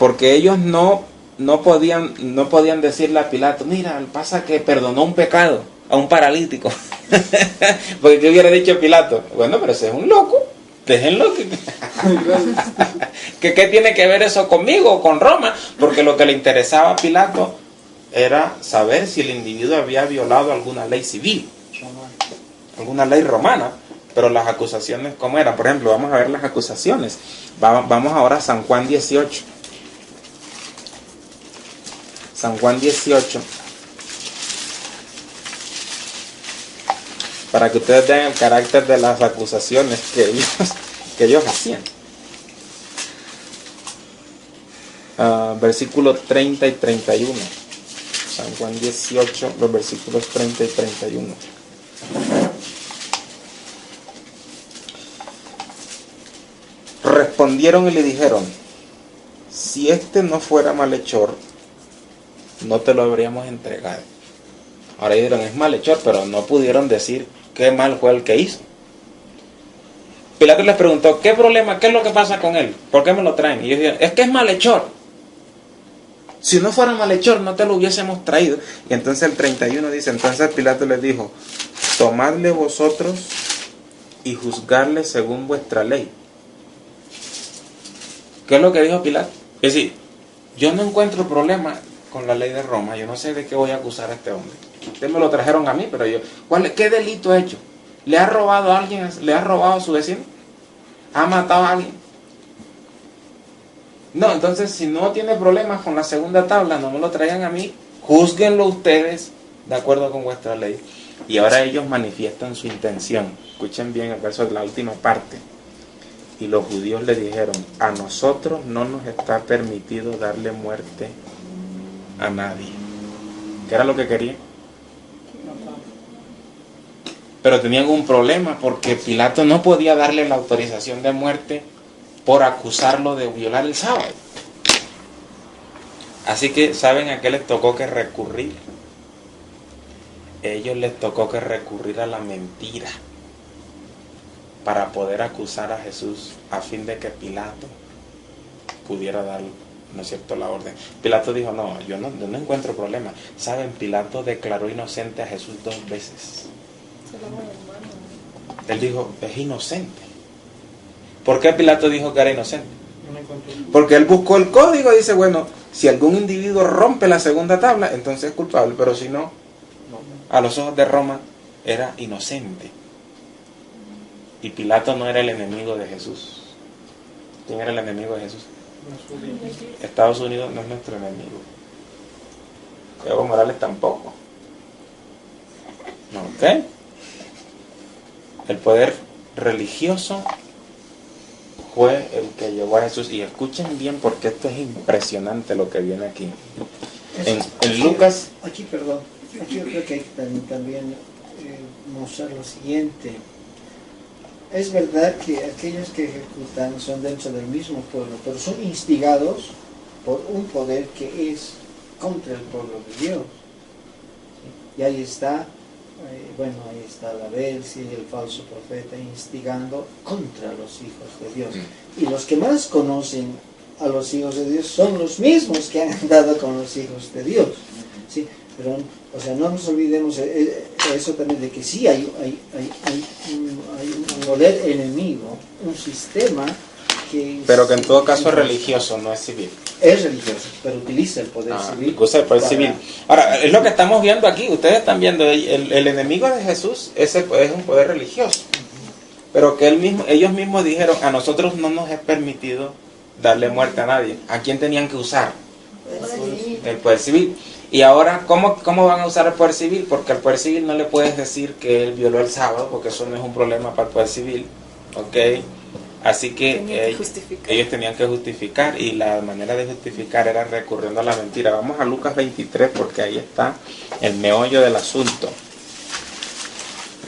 porque ellos no podían decirle a Pilato, mira, pasa que perdonó un pecado a un paralítico. Porque ¿qué hubiera dicho Pilato? Bueno, pero ese es un loco, déjenlo. ¿Qué tiene que ver eso conmigo o con Roma? Porque lo que le interesaba a Pilato era saber si el individuo había violado alguna ley civil, alguna ley romana. Pero las acusaciones, ¿cómo eran? Por ejemplo, vamos a ver las acusaciones. Vamos ahora a San Juan 18. San Juan 18. Para que ustedes vean el carácter de las acusaciones que ellos hacían. Versículos 30 y 31. San Juan 18, los versículos 30 y 31. Respondieron y le dijeron, si este no fuera malhechor, no te lo habríamos entregado. Ahora dijeron, es malhechor, pero no pudieron decir qué mal fue el que hizo. Pilato les preguntó, ¿qué problema? ¿Qué es lo que pasa con él? ¿Por qué me lo traen? Y ellos dijeron, es que es malhechor. Si no fuera malhechor, no te lo hubiésemos traído. Y entonces el 31 dice, entonces Pilato les dijo, tomadle vosotros y juzgarle según vuestra ley. ¿Qué es lo que dijo Pilato? Es decir, yo no encuentro problema con la ley de Roma, yo no sé de qué voy a acusar a este hombre. Ustedes me lo trajeron a mí, pero yo, ¿qué delito ha hecho? ¿Le ha robado a alguien? ¿Le ha robado a su vecino? ¿Ha matado a alguien? No, entonces si no tiene problemas con la segunda tabla, no me lo traigan a mí, júzguenlo ustedes de acuerdo con vuestra ley. Y ahora ellos manifiestan su intención. Escuchen bien el verso de la última parte. Y los judíos le dijeron, a nosotros no nos está permitido darle muerte a nadie. ¿Qué era lo que querían? Pero tenían un problema porque Pilato no podía darle la autorización de muerte por acusarlo de violar el sábado. Así que, ¿saben a qué les tocó que recurrir? Ellos les tocó que recurrir a la mentira para poder acusar a Jesús a fin de que Pilato pudiera dar, ¿no es cierto?, la orden. Pilato dijo, no, yo no encuentro problema. ¿Saben? Pilato declaró inocente a Jesús 2 veces. Él dijo, es inocente. ¿Por qué Pilato dijo que era inocente? Porque él buscó el código y dice, bueno, si algún individuo rompe la segunda tabla, entonces es culpable, pero si no, a los ojos de Roma era inocente. Y Pilato no era el enemigo de Jesús. ¿Quién era el enemigo de Jesús? Estados Unidos no es nuestro enemigo. Evo Morales tampoco. ¿Ok? El poder religioso fue el que llevó a Jesús. Y escuchen bien porque esto es impresionante lo que viene aquí. En Lucas... Aquí yo creo que hay que también mostrar lo siguiente. Es verdad que aquellos que ejecutan son dentro del mismo pueblo, pero son instigados por un poder que es contra el pueblo de Dios. ¿Sí? Y ahí está, ahí está la Belsi, el falso profeta, instigando contra los hijos de Dios. Y los que más conocen a los hijos de Dios son los mismos que han andado con los hijos de Dios. ¿Sí? Pero, no nos olvidemos eso también, de que sí hay un poder enemigo, un sistema que... Pero que en todo caso es religioso, no es civil. Es religioso, pero utiliza el poder civil. Usa el poder civil. Ahora, es lo que estamos viendo aquí. Ustedes están viendo, el enemigo de Jesús es un poder religioso. Pero que ellos mismos dijeron, a nosotros no nos es permitido darle muerte a nadie. ¿A quién tenían que usar? El poder civil. Y ahora, ¿cómo van a usar el poder civil? Porque al poder civil no le puedes decir que él violó el sábado, porque eso no es un problema para el poder civil. ¿Ok? Así que ellos tenían que justificar, y la manera de justificar era recurriendo a la mentira. Vamos a Lucas 23, porque ahí está el meollo del asunto.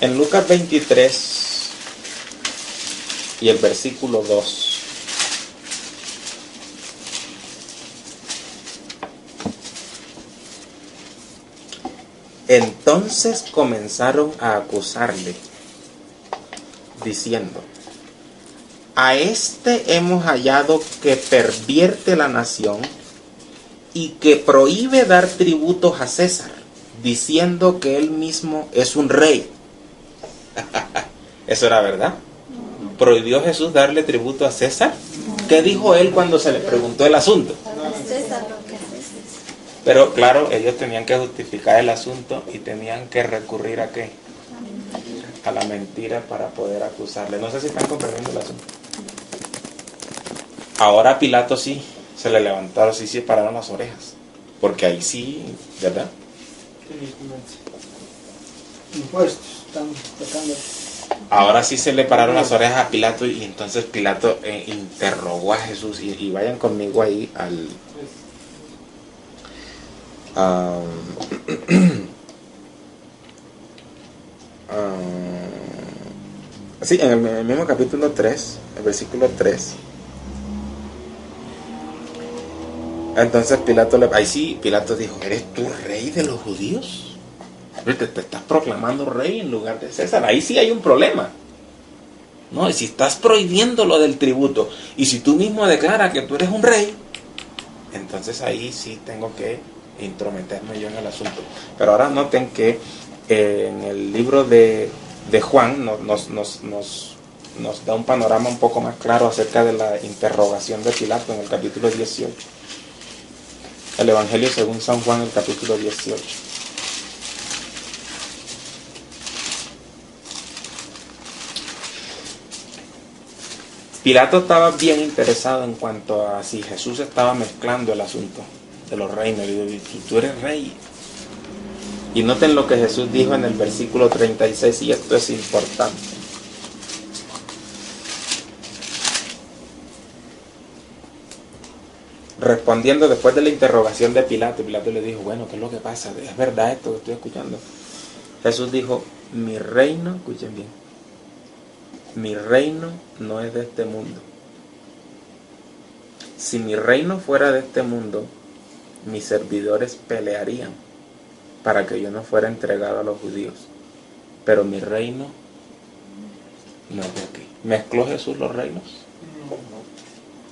En Lucas 23 y el versículo 2. Entonces comenzaron a acusarle, diciendo: a este hemos hallado que pervierte la nación y que prohíbe dar tributos a César, diciendo que él mismo es un rey. ¿Eso era verdad? ¿Prohibió Jesús darle tributo a César? ¿Qué dijo él cuando se le preguntó el asunto? Pero claro, ellos tenían que justificar el asunto y tenían que recurrir ¿a qué? A la mentira para poder acusarle. No sé si están comprendiendo el asunto. Ahora a Pilato sí se le levantaron, sí se pararon las orejas, porque ahí sí, ¿verdad? Impuestos, están tocando. Ahora sí se le pararon las orejas a Pilato, y entonces Pilato interrogó a Jesús, y vayan conmigo ahí sí, en el mismo capítulo 3, el versículo 3. Entonces Pilato dijo: ¿eres tú rey de los judíos? Te estás proclamando rey en lugar de César. Ahí sí hay un problema. No, y si estás prohibiendo lo del tributo, y si tú mismo declaras que tú eres un rey, entonces ahí sí tengo que intrometerme yo en el asunto. Pero ahora noten que en el libro de Juan nos da un panorama un poco más claro acerca de la interrogación de Pilato en el capítulo 18. El Evangelio según San Juan, el capítulo 18. Pilato estaba bien interesado en cuanto a si Jesús estaba mezclando el asunto de los reinos. Le digo: tú eres rey. Y noten lo que Jesús dijo en el versículo 36, y esto es importante. Respondiendo después de la interrogación de Pilato, Pilato le dijo: bueno, ¿qué es lo que pasa? ¿Es verdad esto que estoy escuchando? Jesús dijo: mi reino, escuchen bien, mi reino no es de este mundo. Si mi reino fuera de este mundo, mis servidores pelearían para que yo no fuera entregado a los judíos. Pero mi reino no es de aquí. ¿Mezcló Jesús los reinos?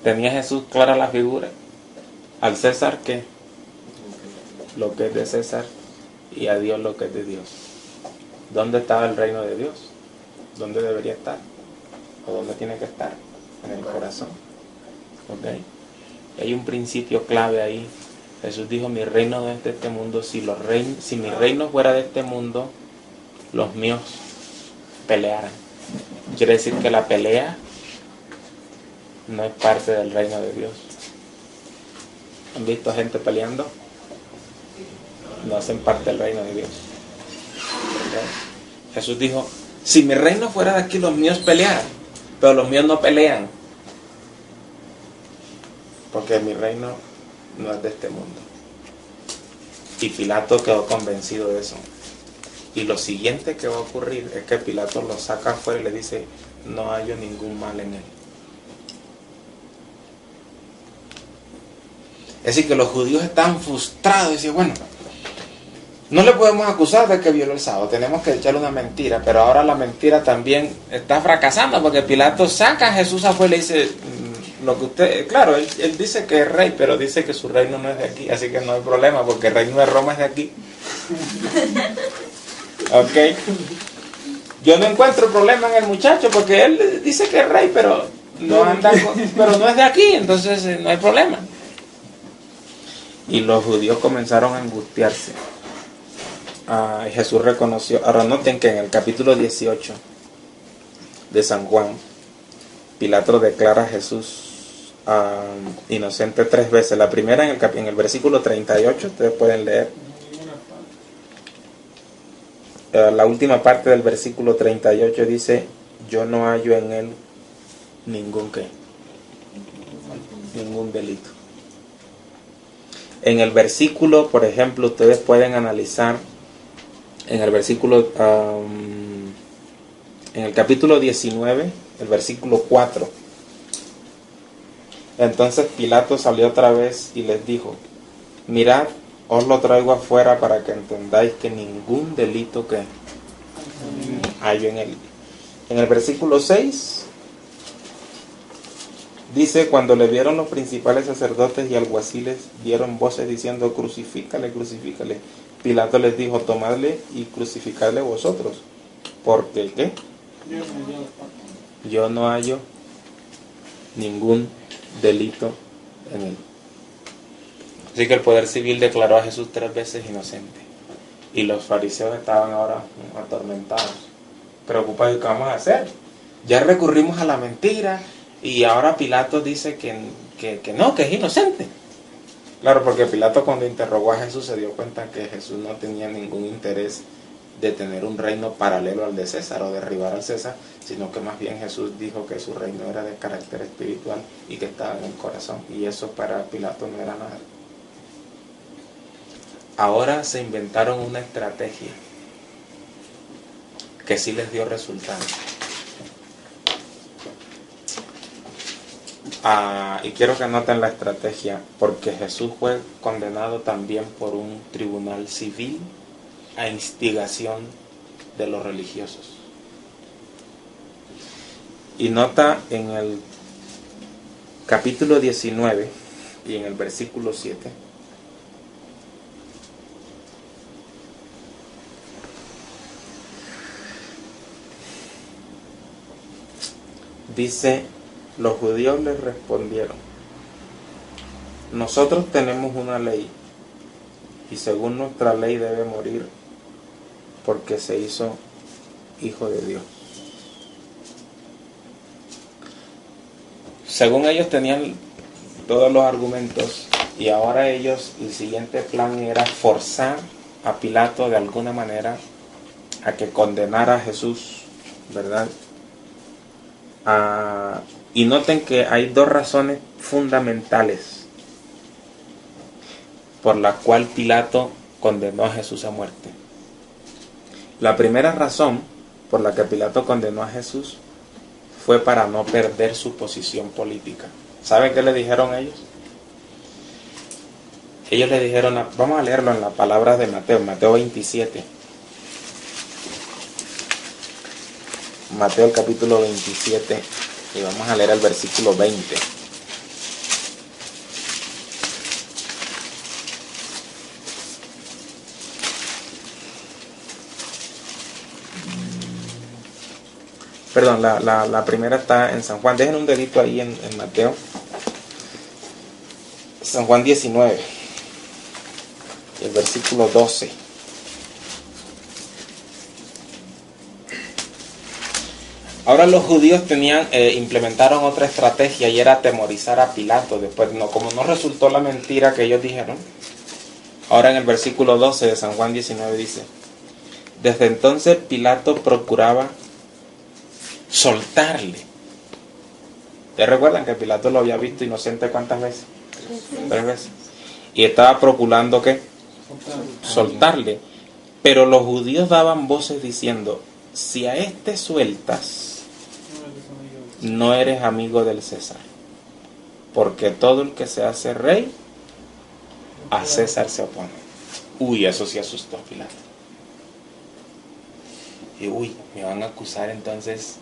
¿Tenía Jesús clara la figura? Al César, ¿qué? Lo que es de César, y a Dios lo que es de Dios. ¿Dónde estaba el reino de Dios? ¿Dónde debería estar? ¿O dónde tiene que estar? En el corazón. ¿Ok? Hay un principio clave ahí. Jesús dijo: mi reino no es de este mundo. Si mi reino fuera de este mundo, los míos pelearan. Quiere decir que la pelea no es parte del reino de Dios. ¿Han visto gente peleando? No hacen parte del reino de Dios. ¿Okay? Jesús dijo: si mi reino fuera de aquí, los míos pelearan, pero los míos no pelean, porque mi reino no es de este mundo. Y Pilato quedó convencido de eso. Y lo siguiente que va a ocurrir es que Pilato lo saca afuera y le dice: no hallo ningún mal en él. Es decir, que los judíos estaban frustrados y decían, bueno, no le podemos acusar de que violó el sábado, tenemos que echarle una mentira, pero ahora la mentira también está fracasando porque Pilato saca a Jesús afuera y le dice, lo que usted, claro, él dice que es rey, pero dice que su reino no es de aquí, así que no hay problema porque el reino de Roma es de aquí. Ok. Yo no encuentro problema en el muchacho porque él dice que es rey, pero no anda pero no es de aquí, entonces no hay problema. Y los judíos comenzaron a angustiarse. Jesús reconoció, ahora noten que en el capítulo 18 de San Juan, Pilato declara a Jesús inocente 3 veces. La primera en el versículo 38, ustedes pueden leer. La última parte del versículo 38 dice, yo no hallo en él ningún delito. En el versículo, por ejemplo, ustedes pueden analizar en el versículo, en el capítulo 19, el versículo 4. Entonces Pilato salió otra vez y les dijo, mirad, os lo traigo afuera para que entendáis que ningún delito que hallo en él. En el versículo 6 dice, cuando le vieron los principales sacerdotes y alguaciles, dieron voces diciendo, crucifícale, crucifícale. Pilato les dijo, tomadle y crucificadle vosotros. Porque ¿qué? Yo no hallo ningún delito en él. Así que el poder civil declaró a Jesús 3 veces inocente. Y los fariseos estaban ahora atormentados, preocupados. ¿Qué vamos a hacer? Ya recurrimos a la mentira y ahora Pilato dice que no, que es inocente. Claro, porque Pilato cuando interrogó a Jesús se dio cuenta que Jesús no tenía ningún interés de tener un reino paralelo al de César o derribar al César, sino que más bien Jesús dijo que su reino era de carácter espiritual y que estaba en el corazón, y eso para Pilato no era nada. Ahora se inventaron una estrategia que sí les dio resultados. Y quiero que noten la estrategia, porque Jesús fue condenado también por un tribunal civil a instigación de los religiosos. Y nota en el capítulo 19 y en el versículo 7. Dice, los judíos les respondieron, nosotros tenemos una ley y según nuestra ley debe morir porque se hizo hijo de Dios. Según ellos tenían todos los argumentos y ahora ellos, el siguiente plan era forzar a Pilato de alguna manera a que condenara a Jesús, ¿verdad? Y noten que hay 2 razones fundamentales por la cual Pilato condenó a Jesús a muerte. La primera razón por la que Pilato condenó a Jesús fue para no perder su posición política. ¿Saben qué le dijeron ellos? Ellos le dijeron, vamos a leerlo en las palabras de Mateo 27. Mateo el capítulo 27 y vamos a leer el versículo 20. Perdón, la primera está en San Juan. Dejen un dedito ahí en Mateo. San Juan 19, el versículo 12. Ahora los judíos implementaron otra estrategia y era atemorizar a Pilato. Después, como no resultó la mentira que ellos dijeron, ahora en el versículo 12 de San Juan 19 dice, desde entonces Pilato procuraba soltarle. ¿Ya recuerdan que Pilato lo había visto inocente cuántas veces? 3 veces. Y estaba procurando ¿qué? Soltarle. Pero los judíos daban voces diciendo, si a este sueltas, no eres amigo del César, porque todo el que se hace rey, a César se opone. Uy, eso sí asustó a Pilato. Y uy, me van a acusar entonces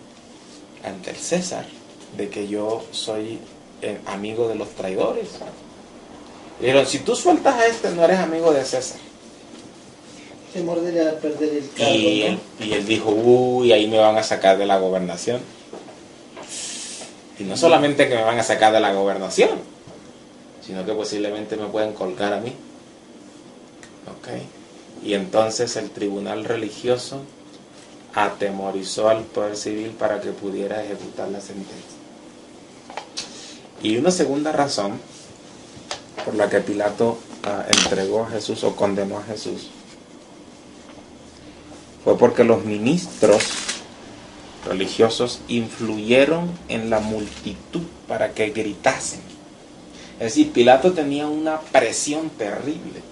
ante el César de que yo soy amigo de los traidores. Dijeron, si tú sueltas a este, no eres amigo de César. Temor de perder el cargo, Y él dijo, uy, ahí me van a sacar de la gobernación. Y no solamente que me van a sacar de la gobernación, sino que posiblemente me pueden colgar a mí. ¿Ok? Y entonces el tribunal religioso atemorizó al poder civil para que pudiera ejecutar la sentencia. Y una segunda razón por la que Pilato entregó a Jesús o condenó a Jesús fue porque los ministros religiosos influyeron en la multitud para que gritasen. Es decir, Pilato tenía una presión terrible,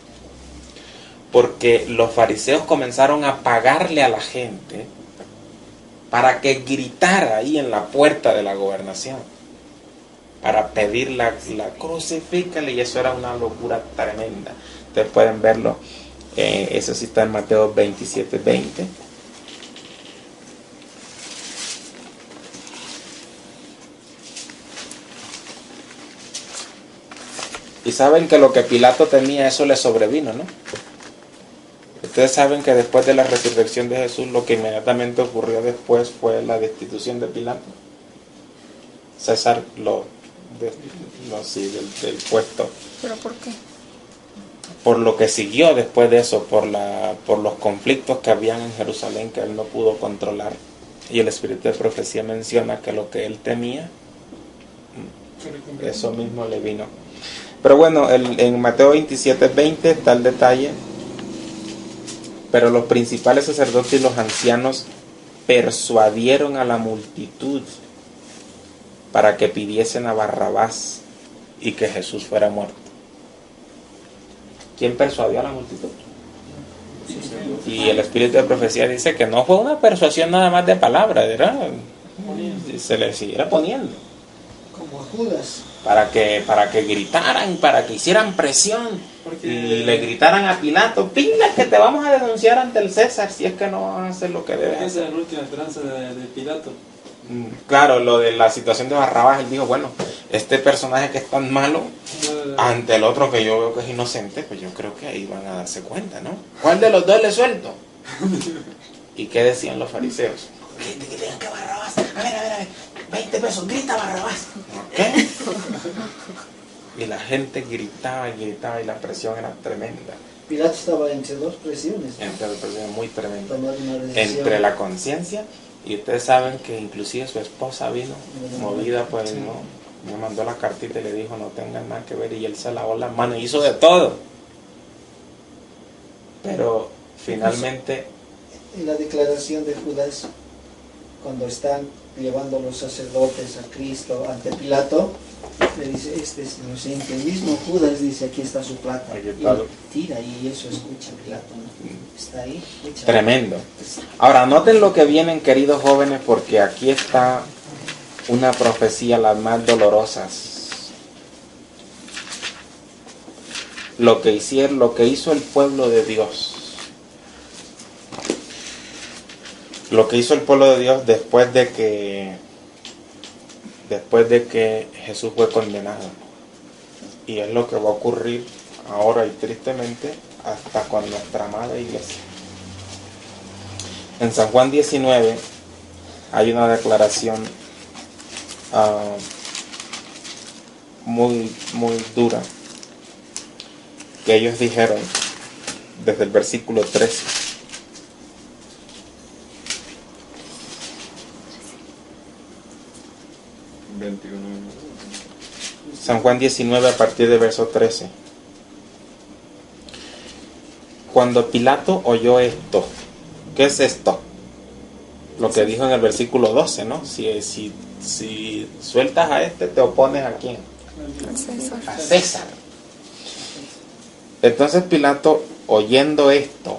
porque los fariseos comenzaron a pagarle a la gente para que gritara ahí en la puerta de la gobernación, para pedir la crucifícale, y eso era una locura tremenda. Ustedes pueden verlo, eso sí está en Mateo 27:20. Y saben que lo que Pilato temía, eso le sobrevino, ¿no? Ustedes saben que después de la resurrección de Jesús, lo que inmediatamente ocurrió después fue la destitución de Pilato. César del puesto. ¿Pero por qué? Por lo que siguió después de eso, por los conflictos que habían en Jerusalén que él no pudo controlar. Y el espíritu de profecía menciona que lo que él temía, eso mismo le vino. Pero bueno, en Mateo 27:20 está el detalle. Pero los principales sacerdotes y los ancianos persuadieron a la multitud para que pidiesen a Barrabás y que Jesús fuera muerto. ¿Quién persuadió a la multitud? Y el espíritu de profecía dice que no fue una persuasión nada más de palabra, ¿verdad? Se le siguiera poniendo. como a Judas. Para que gritaran, para que hicieran presión. Porque Y le gritaran a Pilato, pila que te vamos a denunciar ante el César si es que no van a hacer lo que debes esa hacer. es la última esperanza de Pilato. Claro, lo de la situación de Barrabás, él dijo, bueno, este personaje que es tan malo, ante el otro que yo veo que es inocente, pues yo creo que ahí van a darse cuenta, ¿no? ¿Cuál de los dos le suelto? ¿Y qué decían los fariseos? Que tengan que Barrabás, a ver, 20 pesos, grita Barrabás. ¿Qué? Y la gente gritaba y la presión era tremenda. Pilato estaba entre dos presiones. Entre la presión muy tremenda. Tomar una decisión. Entre la conciencia, y ustedes saben que inclusive su esposa vino movida, pues no, me mandó la cartita y le dijo no tengan nada que ver, y él se lavó las manos y hizo de todo. Pero finalmente En la declaración de Judas, cuando están llevando los sacerdotes a Cristo ante Pilato, le dice, este es inocente. El mismo Judas dice, aquí está su plata. Aquí está. Y tira, y eso escucha Pilato, ¿no? Está ahí, escucha. tremendo. Ahora noten lo que vienen, queridos jóvenes, porque aquí está una profecía, las más dolorosas. Lo que hizo el pueblo de Dios. Lo que hizo el pueblo de Dios después de que Jesús fue condenado. Y es lo que va a ocurrir ahora y tristemente hasta con nuestra amada iglesia. En San Juan 19 hay una declaración muy, muy dura que ellos dijeron desde el versículo 13. San Juan 19 a partir de verso 13. Cuando Pilato oyó esto, ¿qué es esto? Lo que dijo en el versículo 12, ¿no? Si sueltas a este, te opones ¿a quién? A César. Entonces Pilato, oyendo esto,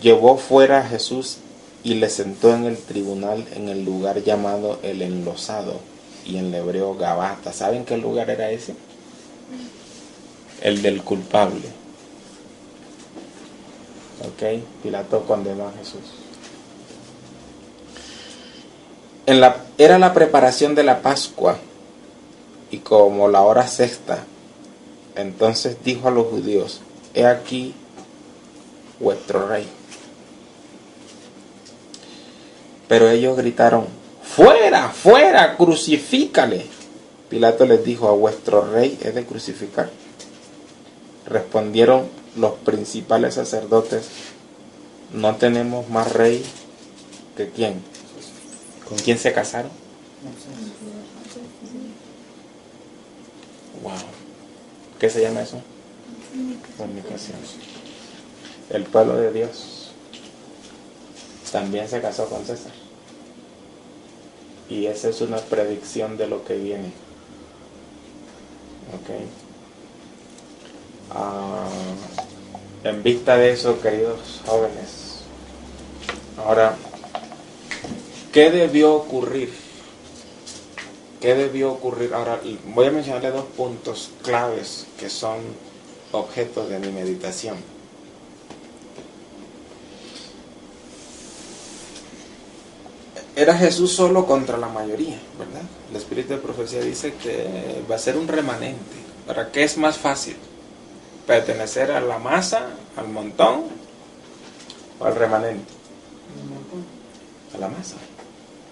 llevó fuera a Jesús y le sentó en el tribunal en el lugar llamado el Enlosado, y en el hebreo Gabata. ¿Saben qué lugar era ese? El del culpable. Ok, Pilato condenó a Jesús. Era la preparación de la Pascua, y como la hora sexta, entonces dijo a los judíos: he aquí vuestro rey. Pero ellos gritaron: ¡fuera, fuera, crucifícale! Pilato les dijo: ¿a vuestro rey he de crucificar? Respondieron los principales sacerdotes: ¿no tenemos más rey que quién? ¿Con quién se casaron? Wow. ¿Qué se llama eso? Fornicación. El pueblo de Dios también se casó con César. Y esa es una predicción de lo que viene. Ok. En vista de eso, queridos jóvenes, ahora, ¿qué debió ocurrir? ¿Qué debió ocurrir? Ahora, voy a mencionarle 2 puntos claves que son objeto de mi meditación. Era Jesús solo contra la mayoría, ¿verdad? El espíritu de profecía dice que va a ser un remanente. ¿Para qué es más fácil? ¿Pertenecer a la masa, al montón o al remanente? A la masa,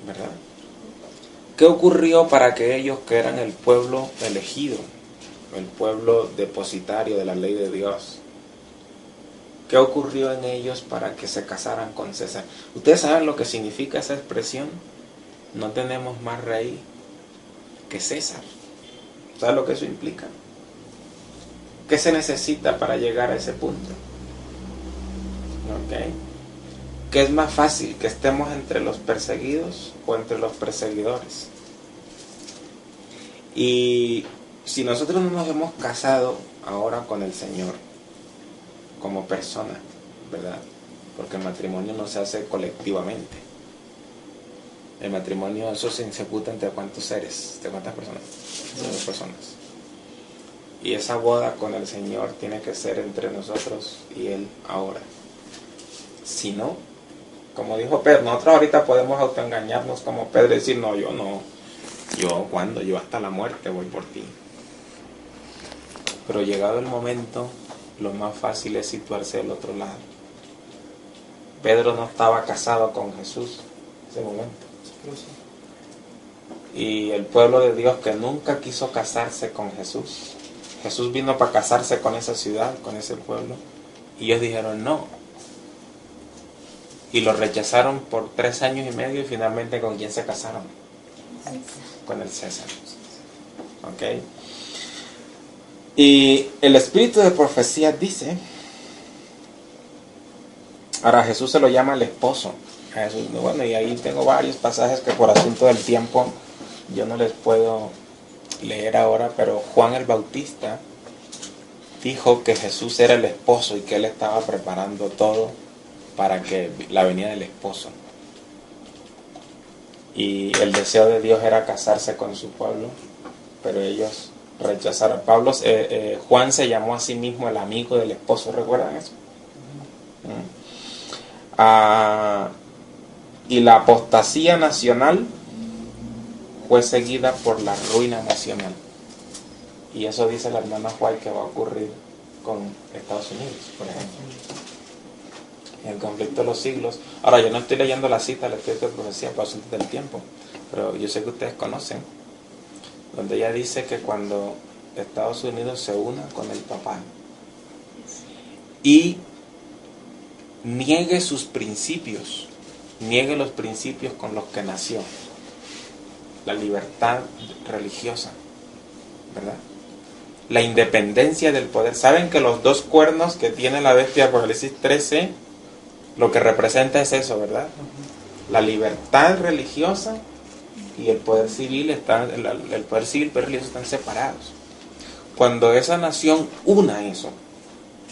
¿verdad? ¿Qué ocurrió para que ellos, que eran el pueblo elegido, el pueblo depositario de la ley de Dios, qué ocurrió en ellos para que se casaran con César? ¿Ustedes saben lo que significa esa expresión? No tenemos más rey que César. ¿Saben lo que eso implica? ¿Qué se necesita para llegar a ese punto? ¿Ok? ¿Qué es más fácil? ¿Que estemos entre los perseguidos o entre los perseguidores? Y si nosotros no nos hemos casado ahora con el Señor como persona, ¿verdad? Porque el matrimonio no se hace colectivamente. El matrimonio, eso se ejecuta entre cuántos seres, entre cuántas personas, entre 2 personas. Y esa boda con el Señor tiene que ser entre nosotros y Él ahora. Si no, como dijo Pedro, nosotros ahorita podemos autoengañarnos como Pedro y decir: no, yo no. Yo hasta la muerte voy por ti. Pero llegado el momento, lo más fácil es situarse del otro lado. Pedro no estaba casado con Jesús en ese momento. Y el pueblo de Dios que nunca quiso casarse con Jesús. Jesús vino para casarse con esa ciudad, con ese pueblo. Y ellos dijeron no. Y lo rechazaron por 3 años y medio, y finalmente ¿con quién se casaron? Con el César. ¿Ok? Y el espíritu de profecía dice, ahora Jesús se lo llama el esposo. A Jesús, bueno, y ahí tengo varios pasajes que por asunto del tiempo yo no les puedo leer ahora, pero Juan el Bautista dijo que Jesús era el esposo y que él estaba preparando todo para que la venida del esposo. Y el deseo de Dios era casarse con su pueblo, pero ellos rechazaron. Juan se llamó a sí mismo el amigo del esposo, ¿recuerdan eso? Y la apostasía nacional fue seguida por la ruina nacional. Y eso dice la hermana White que va a ocurrir con Estados Unidos, por ejemplo. En el conflicto de los siglos. Ahora, yo no estoy leyendo la cita del espíritu de profecía por asuntos del tiempo, pero yo sé que ustedes conocen, donde ella dice que cuando Estados Unidos se una con el papá y niegue sus principios, niegue los principios con los que nació, la libertad religiosa, ¿verdad? La independencia del poder. ¿Saben que los 2 cuernos que tiene la bestia de Apocalipsis 13, lo que representa es eso, ¿verdad? La libertad religiosa y el poder civil el poder civil y el poder religioso están separados. Cuando esa nación una eso,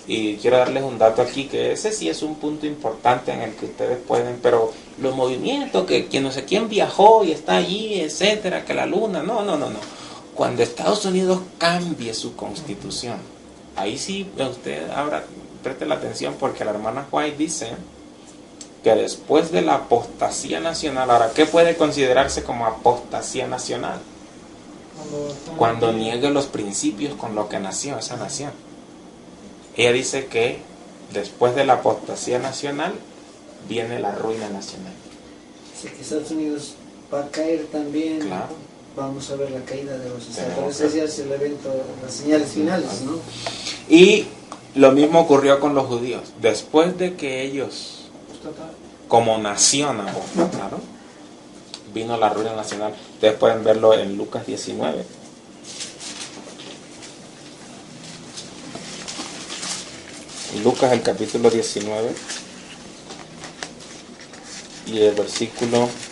Y quiero darles un dato aquí, que ese sí es un punto importante en el que ustedes pueden, pero los movimientos, que no sé quién viajó y está allí, etcétera, que la luna, no. Cuando Estados Unidos cambie su constitución, ahí sí usted ahora preste la atención, porque la hermana White dice que después de la apostasía nacional, ahora, ¿qué puede considerarse como apostasía nacional? Cuando niegue los principios con lo que nació esa nación. Ella dice que después de la apostasía nacional viene la ruina nacional. Así que Estados Unidos va a caer también. Claro. Vamos a ver la caída de los Estados Unidos. Ese es el evento, las señales finales, ¿no? Y lo mismo ocurrió con los judíos. Después de que ellos, como nación, apostataron, vino la ruina nacional. Ustedes pueden verlo en Lucas 19. Lucas, el capítulo 19 y el versículo 21.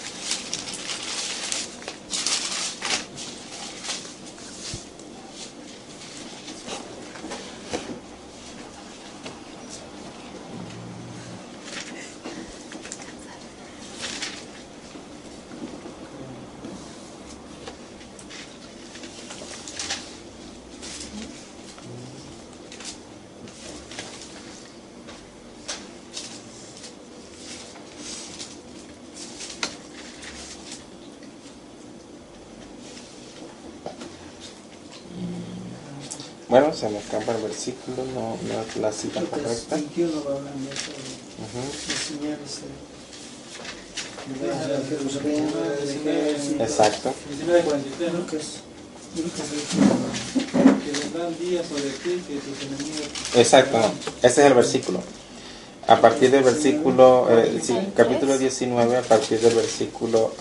Bueno, se me escapa el versículo, no es la cita correcta. 21 va hablando de las señales de Jerusalén, de ejército. Exacto. 19:43, ¿no? Lucas 21. Que vendrán días sobre ti que tus enemigos... Exacto, no. Ese es el versículo. A partir del versículo, sí, capítulo 19, a partir del versículo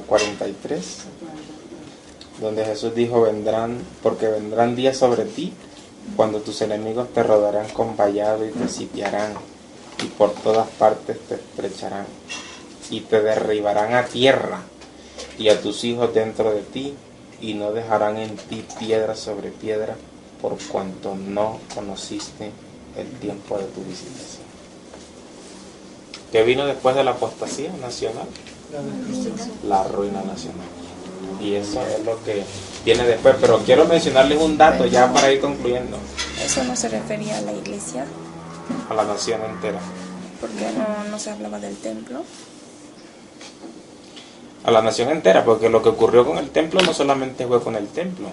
43, donde Jesús dijo, porque vendrán días sobre ti, cuando tus enemigos te rodearán con vallado y te sitiarán, y por todas partes te estrecharán, y te derribarán a tierra, y a tus hijos dentro de ti, y no dejarán en ti piedra sobre piedra, por cuanto no conociste el tiempo de tu visitación. ¿Qué vino después de la apostasía nacional? La ruina nacional. Y eso es lo que viene después. Pero quiero mencionarles un dato ya para ir concluyendo. Eso no se refería a la iglesia, A la nación entera. porque no se hablaba del templo. A la nación entera, porque lo que ocurrió con el templo no solamente fue con el templo.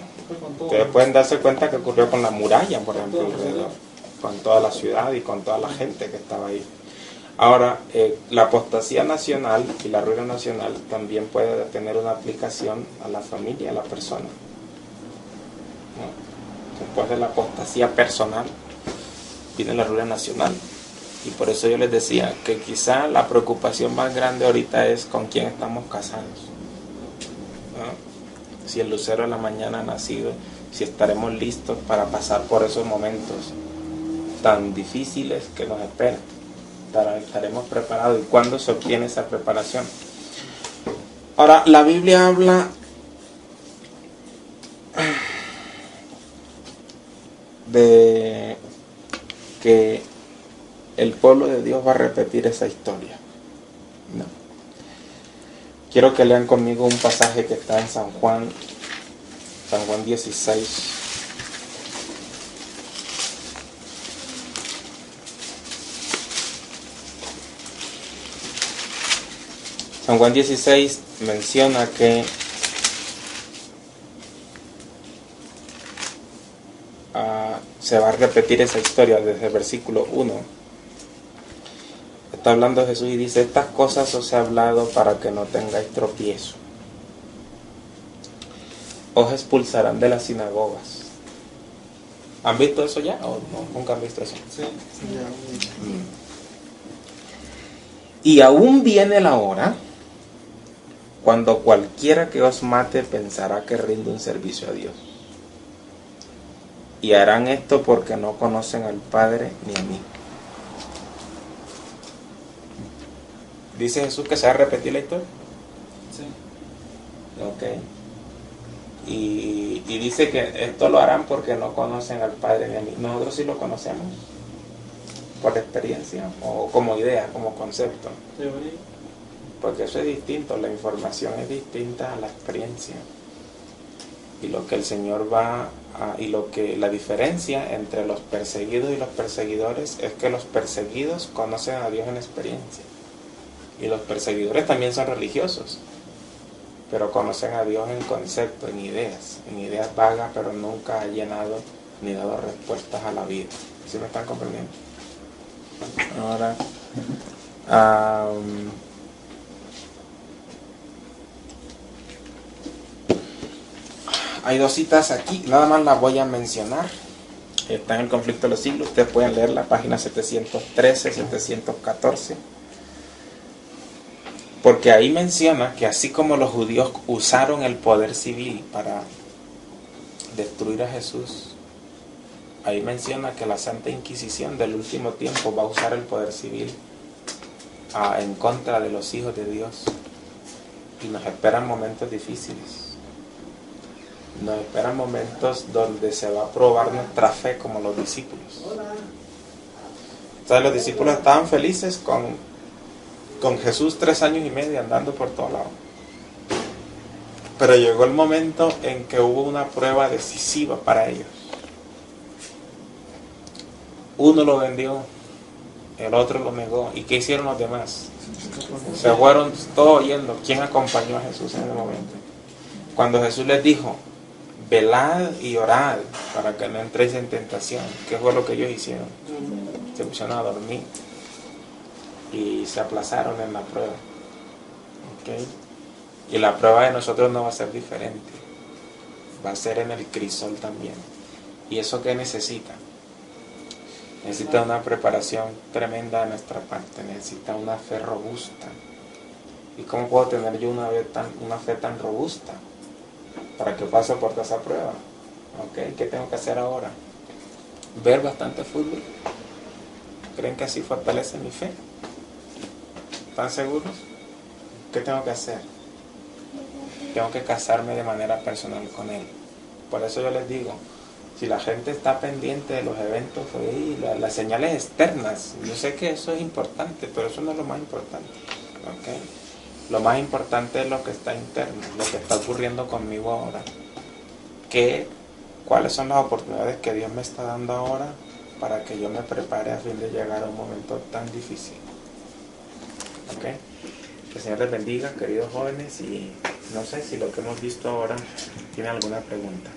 Ustedes pueden darse cuenta que ocurrió con la muralla, por ejemplo, alrededor, con toda la ciudad y con toda la gente que estaba ahí. Ahora, la apostasía nacional y la ruina nacional también puede tener una aplicación a la familia, a la persona. ¿No? Después de la apostasía personal, viene la ruina nacional. Y por eso yo les decía que quizá la preocupación más grande ahorita es con quién estamos casados. ¿No? Si el lucero de la mañana ha nacido, si estaremos listos para pasar por esos momentos tan difíciles que nos esperan. Estaremos preparados. ¿Y cuándo se obtiene esa preparación? Ahora, la Biblia habla de que el pueblo de Dios va a repetir esa historia. No. Quiero que lean conmigo un pasaje que está en San Juan 16. San Juan 16 menciona que se va a repetir esa historia desde el versículo 1. Está hablando Jesús y dice, estas cosas os he hablado para que no tengáis tropiezo. Os expulsarán de las sinagogas. ¿Han visto eso ya o no? ¿Nunca han visto eso? Sí. Y aún viene la hora cuando cualquiera que os mate pensará que rinde un servicio a Dios. Y harán esto porque no conocen al Padre ni a mí. ¿Dice Jesús que se va a repetir la historia? Sí. Ok. Y dice que esto lo harán porque no conocen al Padre ni a mí. Nosotros sí lo conocemos. por experiencia o como idea, como concepto. Teoría. Porque eso es distinto, la información es distinta a la experiencia. Y lo que el Señor la diferencia entre los perseguidos y los perseguidores es que los perseguidos conocen a Dios en experiencia. Y los perseguidores también son religiosos, pero conocen a Dios en concepto, en ideas vagas, pero nunca ha llenado ni dado respuestas a la vida. ¿Sí me están comprendiendo? Ahora, hay dos citas aquí, nada más las voy a mencionar. Está en el Conflicto de los Siglos, ustedes pueden leer la página 713, 714. Porque ahí menciona que así como los judíos usaron el poder civil para destruir a Jesús, ahí menciona que la Santa Inquisición del último tiempo va a usar el poder civil en contra de los hijos de Dios. Y nos esperan momentos difíciles. Nos esperan momentos donde se va a probar nuestra fe como los discípulos. Entonces los discípulos estaban felices con Jesús 3 años y medio andando por todos lados. Pero llegó el momento en que hubo una prueba decisiva para ellos. Uno lo vendió, el otro lo negó. ¿Y qué hicieron los demás? Se fueron todos oyendo. ¿Quién acompañó a Jesús en el momento? Cuando Jesús les dijo, velad y orad para que no entréis en tentación, ¿qué fue lo que ellos hicieron? Se pusieron a dormir y se aplazaron en la prueba. ¿Okay? Y la prueba de nosotros no va a ser diferente, va a ser en el crisol también. ¿Y eso qué necesita? Necesita una preparación tremenda de nuestra parte, necesita una fe robusta. ¿Y cómo puedo tener yo una fe tan robusta para que pase por toda esa prueba? ¿Okay? ¿Qué tengo que hacer ahora? ¿Ver bastante fútbol? ¿Creen que así fortalece mi fe? ¿Están seguros? ¿Qué tengo que hacer? Tengo que casarme de manera personal con Él. Por eso yo les digo, si la gente está pendiente de los eventos y las señales externas, yo sé que eso es importante, pero eso no es lo más importante. ¿Okay? Lo más importante es lo que está interno, lo que está ocurriendo conmigo ahora. ¿Cuáles son las oportunidades que Dios me está dando ahora para que yo me prepare a fin de llegar a un momento tan difícil? ¿Okay? Que el Señor les bendiga, queridos jóvenes, y no sé si lo que hemos visto ahora tiene alguna pregunta.